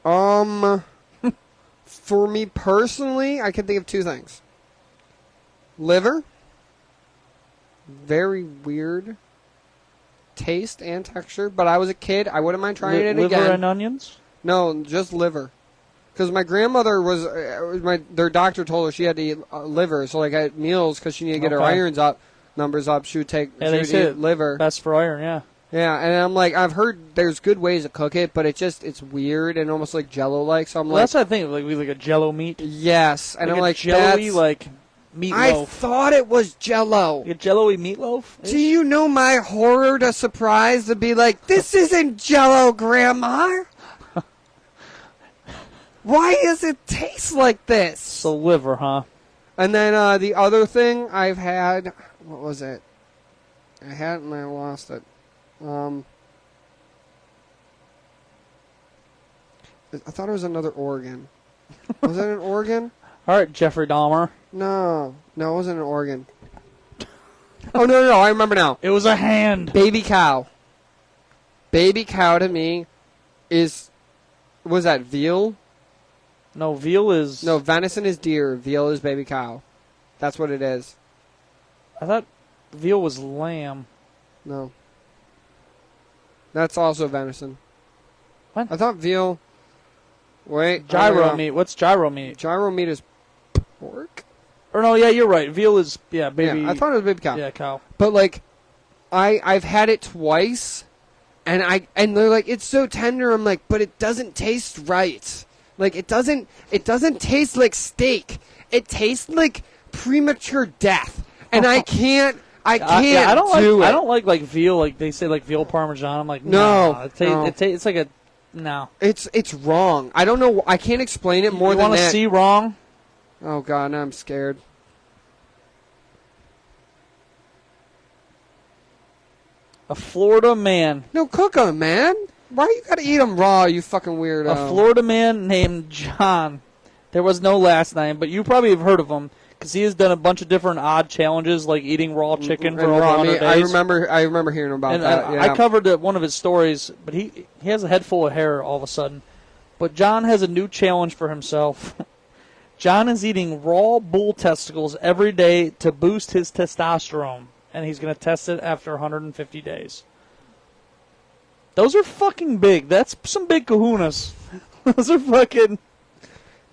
For me personally, I can think of two things. Liver. Very weird taste and texture, but I was a kid. I wouldn't mind trying it again. Liver and onions? No, just liver. Because my grandmother their doctor told her she had to eat liver, so like at meals because she needed to get her irons up. numbers up. She would take they she would eat liver. Best for iron, yeah. Yeah, and I'm like, I've heard there's good ways to cook it, but it's weird and almost like Jello-like. So I'm Well, that's what I think. Like we like a Jello meat. yes, and I'm like, Jello-y that's like meatloaf. I thought it was Jello. Like a Jello-y meatloaf. Do you know my horror to surprise to be like, this isn't Jello, Grandma? Why does it taste like this? It's the liver, huh? And then the other thing I've had, what was it? I had it and I lost it. I thought it was another organ. Was it an organ? All right, Jeffrey Dahmer. No, it wasn't an organ. Oh, no, I remember now. It was a hand. Baby cow. Baby cow to me was that veal? No, veal is... No, venison is deer. Veal is baby cow. That's what it is. I thought veal was lamb. No. That's also venison. What? I thought veal... Wait. Gyro meat. What's gyro meat? Gyro meat is pork? Or no, yeah, you're right. Veal is, baby... Yeah, I thought it was baby cow. Yeah, cow. But, like, I've had it twice, and they're like, it's so tender. I'm like, but it doesn't taste right. Like, it doesn't taste like steak. It tastes like premature death. And I can't I don't like veal. Like they say, like veal parmesan. I'm like, no. It's like a no. It's wrong. I don't know. I can't explain it more you than that. You want to see wrong? Oh God, now I'm scared. A Florida man. No, cook 'em, man. Why you gotta eat them raw, you fucking weirdo? A Florida man named John. There was no last name, but you probably have heard of him because he has done a bunch of different odd challenges, like eating raw chicken for over 100 days. I remember hearing about that. Yeah. I covered one of his stories, but he has a head full of hair all of a sudden. But John has a new challenge for himself. John is eating raw bull testicles every day to boost his testosterone, and he's going to test it after 150 days. Those are fucking big. That's some big kahunas. Those are fucking...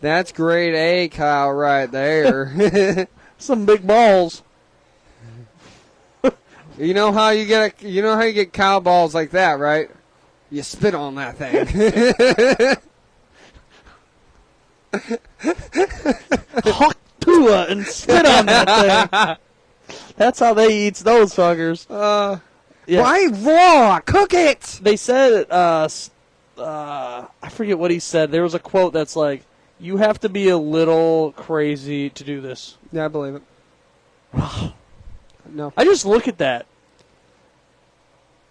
That's grade A cow right there. Some big balls. You know how you get cow balls like that, right? You spit on that thing. Hawk Tua and spit on that thing. That's how they eats those fuckers. Yeah. Why raw? Cook it! They said, I forget what he said. There was a quote that's like, you have to be a little crazy to do this. Yeah, I believe it. No. I just look at that.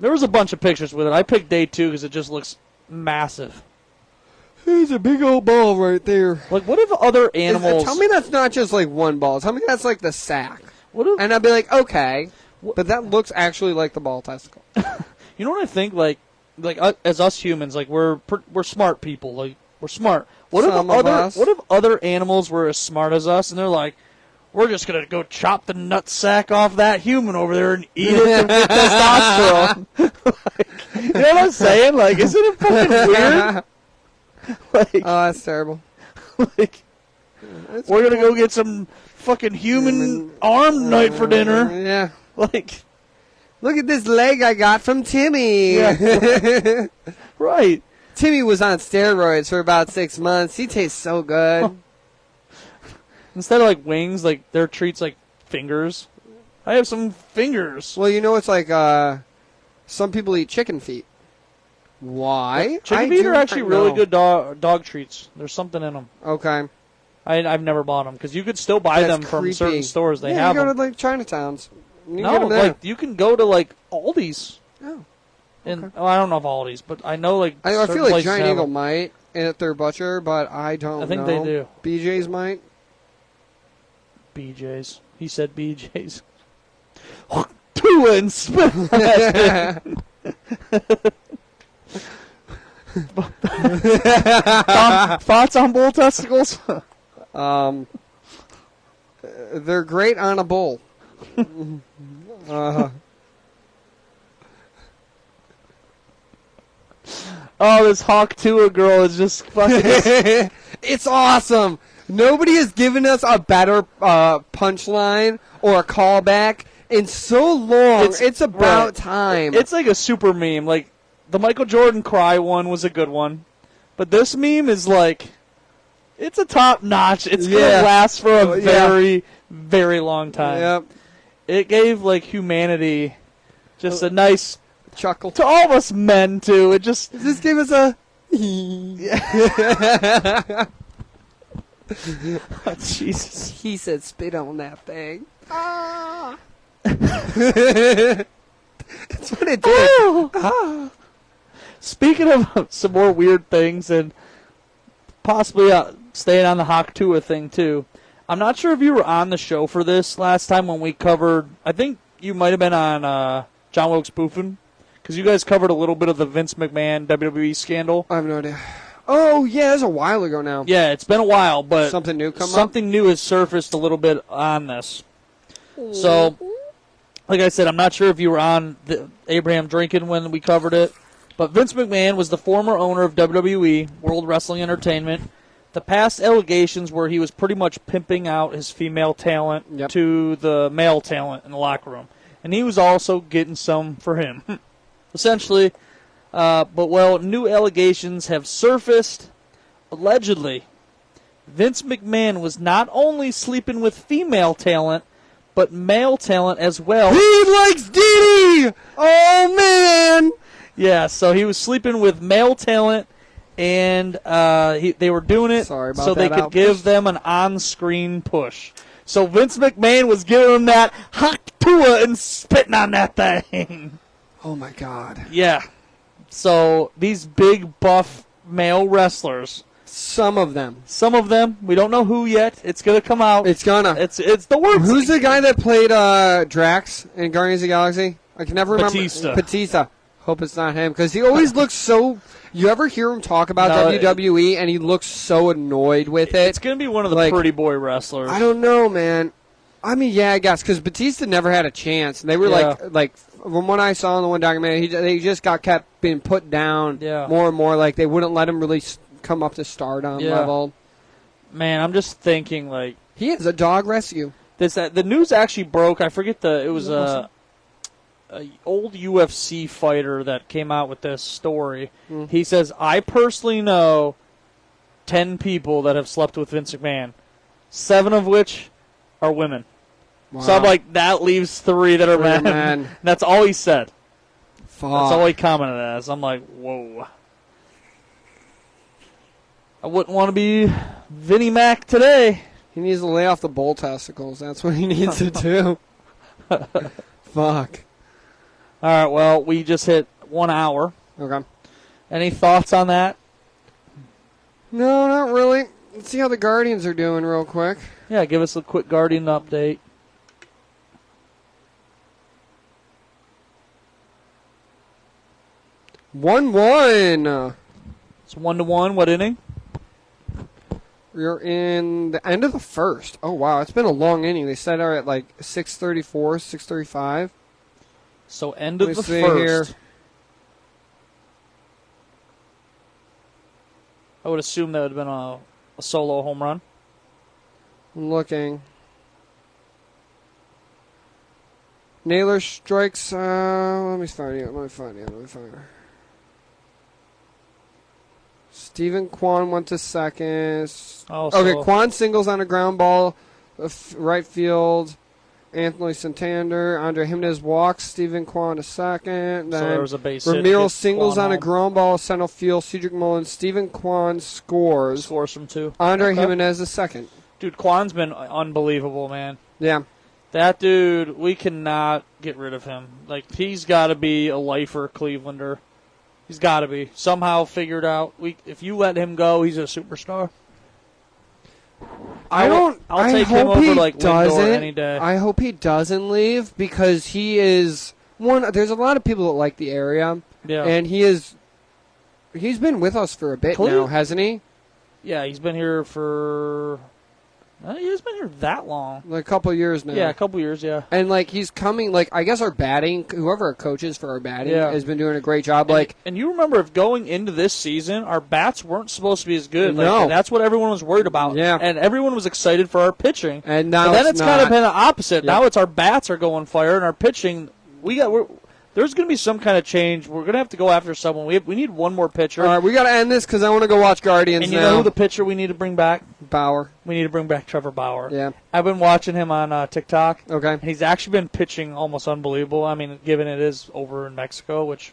There was a bunch of pictures with it. I picked day 2 because it just looks massive. There's a big old ball right there. Like, what if other animals... Tell me that's not just like one ball. Tell me that's like the sack. What if... And I'd be like, okay... But that looks actually like the ball testicle. You know what I think? Like as us humans, like we're smart people. Like we're smart. What if other animals were as smart as us, and they're like, we're just gonna go chop the nut sack off that human over there and eat it and get testosterone. Like, you know what I'm saying? Like, isn't it fucking weird? Like, oh, that's terrible. Like, we're gonna go get some fucking human arm night for dinner. Yeah. Like, look at this leg I got from Timmy. Yeah. Right. Timmy was on steroids for about 6 months. He tastes so good. Instead of like wings, like their treats like fingers. I have some fingers. Well, you know, it's like some people eat chicken feet. Why? Like, chicken feet are actually really good dog treats. There's something in them. Okay. I've never bought them because you could still buy them from certain stores. They have them. You go to like Chinatowns. You can go to like Aldi's. Oh. And I don't know if Aldi's, but I know like I feel like Giant Eagle might at their butcher, but I don't know. I think they do. BJ's might. BJ's. He said BJ's. Two and spit. Thoughts on bull testicles? They're great on a bull. Oh, this Hawk Tua girl is just fucking... It's awesome. Nobody has given us a better punchline or a callback in so long. It's about right. time. It's like a super meme. Like, the Michael Jordan cry one was a good one. But this meme is like, it's a top notch. It's going to last for a very, very long time. Yep. It gave, like, humanity just a nice chuckle. To all of us men, too. It just gave us a... Oh, Jesus. He said spit on that thing. Ah. That's what it did. Ah. Speaking of some more weird things and possibly staying on the Hawk-Tua thing, too, I'm not sure if you were on the show for this last time when we covered, I think you might have been on John Wilkes Booth'n, because you guys covered a little bit of the Vince McMahon WWE scandal. I have no idea. Oh, yeah, it was a while ago now. Yeah, it's been a while, but something new Something new has surfaced a little bit on this. So, like I said, I'm not sure if you were on the Abraham drinking when we covered it, but Vince McMahon was the former owner of WWE, World Wrestling Entertainment. The past allegations were he was pretty much pimping out his female talent to the male talent in the locker room. And he was also getting some for him. Essentially, new allegations have surfaced. Allegedly, Vince McMahon was not only sleeping with female talent, but male talent as well. He likes Diddy! Oh, man! Yeah, so he was sleeping with male talent, and they were doing it so they could give them an on-screen push. So Vince McMahon was giving them that Hawk-Tua and spitting on that thing. Oh, my God. Yeah. So these big, buff male wrestlers. Some of them. We don't know who yet. It's going to come out. It's gonna. It's the works. Who's the guy that played Drax in Guardians of the Galaxy? I can never remember. Batista. Hope it's not him, because he always looks so... You ever hear him talk about WWE, and he looks so annoyed with it? It's going to be one of the pretty boy wrestlers. I don't know, man. I mean, yeah, I guess, because Batista never had a chance. And they were like from what I saw in the one documentary, they just kept being put down more and more. Like, they wouldn't let him really come up to stardom level. Man, I'm just thinking, like... He is a dog rescue. The news actually broke. I forget it was a old UFC fighter that came out with this story. He says, I personally know 10 people that have slept with Vince McMahon, 7 of which are women. Wow. So I'm like, that leaves 3 that are men. That's all he said. Fuck. That's all he commented as. I'm like, whoa. I wouldn't want to be Vinnie Mac today. He needs to lay off the bull testicles. That's what he needs to do. Fuck. All right, well, we just hit 1 hour. Okay. Any thoughts on that? No, not really. Let's see how the Guardians are doing real quick. Yeah, give us a quick Guardian update. One. It's 1-1. What inning? We're in the end of the first. Oh, wow. It's been a long inning. They said are at like 6:34, 6:35. So end of the first. Here. I would assume that would have been a solo home run. I'm looking. Naylor strikes. Let me find it. Stephen Kwan went to second. Okay, Kwan singles on a ground ball, right field. Anthony Santander, Andre Jimenez walks. Stephen Kwan to second. Then there was a base hit. Ramiro singles on a ground ball, center field. Cedric Mullins. Stephen Kwan scores. Scores from 2. Andre Jimenez is second. Dude, Kwan's been unbelievable, man. Yeah. That dude, we cannot get rid of him. Like, he's got to be a lifer Clevelander. He's got to be. Somehow figured out. If you let him go, he's a superstar. I'll take him over like Lindor any day. I hope he doesn't leave because he is one. There's a lot of people that like the area, and he's been with us for a bit now, hasn't he? Yeah, he's been here for He hasn't been here that long. Like a couple years now. Yeah, a couple years, yeah. And, like, he's coming, like, I guess our batting, whoever our coach is for our batting has been doing a great job. And you remember if going into this season, our bats weren't supposed to be as good. No. And that's what everyone was worried about. Yeah. And everyone was excited for our pitching. And now then it's kind of been the opposite. Yep. Now it's our bats are going fire, and our pitching, there's going to be some kind of change. We're going to have to go after someone. We need one more pitcher. All right, we got to end this because I want to go watch Guardians and you now. know who the pitcher we need to bring back? Bauer. We need to bring back Trevor Bauer. Yeah. I've been watching him on TikTok. Okay. And he's actually been pitching almost unbelievable. I mean, given it is over in Mexico, which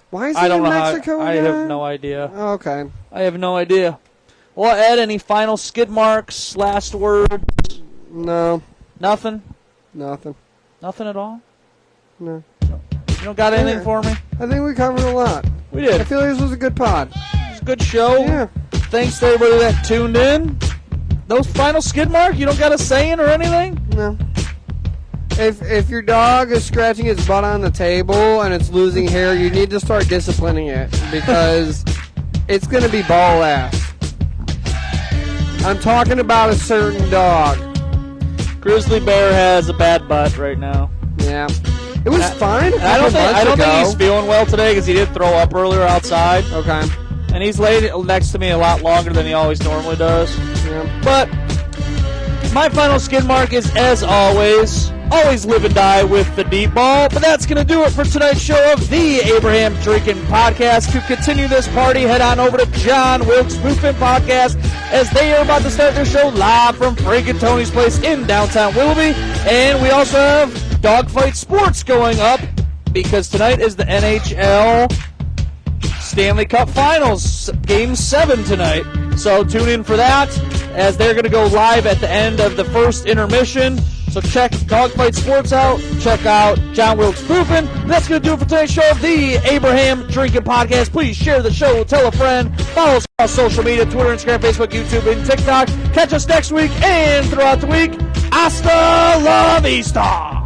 why is I he don't in know Mexico I again? have no idea. Oh, okay. I have no idea. Well, Ed, any final skid marks, last word? No. Nothing? Nothing. Nothing at all? No. You don't got anything for me? I think we covered a lot. We did. I feel like this was a good pod. It was a good show. Yeah. Thanks to everybody that tuned in. Those final skid mark, you don't got a saying or anything? No. If your dog is scratching its butt on the table and it's losing hair, you need to start disciplining it because it's going to be ball ass. I'm talking about a certain dog. Grizzly Bear has a bad butt right now. Yeah. It was fine. I don't think he's feeling well today because he did throw up earlier outside. Okay. And he's laid next to me a lot longer than he always normally does. Yeah. But my final skid mark is, as always live and die with the deep ball. But that's going to do it for tonight's show of the Abraham Drinking Podcast. To continue this party, head on over to John Wilkes Movement Podcast as they are about to start their show live from Frank and Tony's place in downtown Willoughby. And we also have Dogfight Sports going up because tonight is the NHL Stanley Cup Finals, Game 7 tonight. So tune in for that as they're going to go live at the end of the first intermission. So check Dogfight Sports out. Check out John Wilkes Proofing. That's going to do it for today's show of the Abraham Drinking Podcast. Please share the show. Tell a friend. Follow us on social media, Twitter, Instagram, Facebook, YouTube, and TikTok. Catch us next week and throughout the week. Hasta la vista.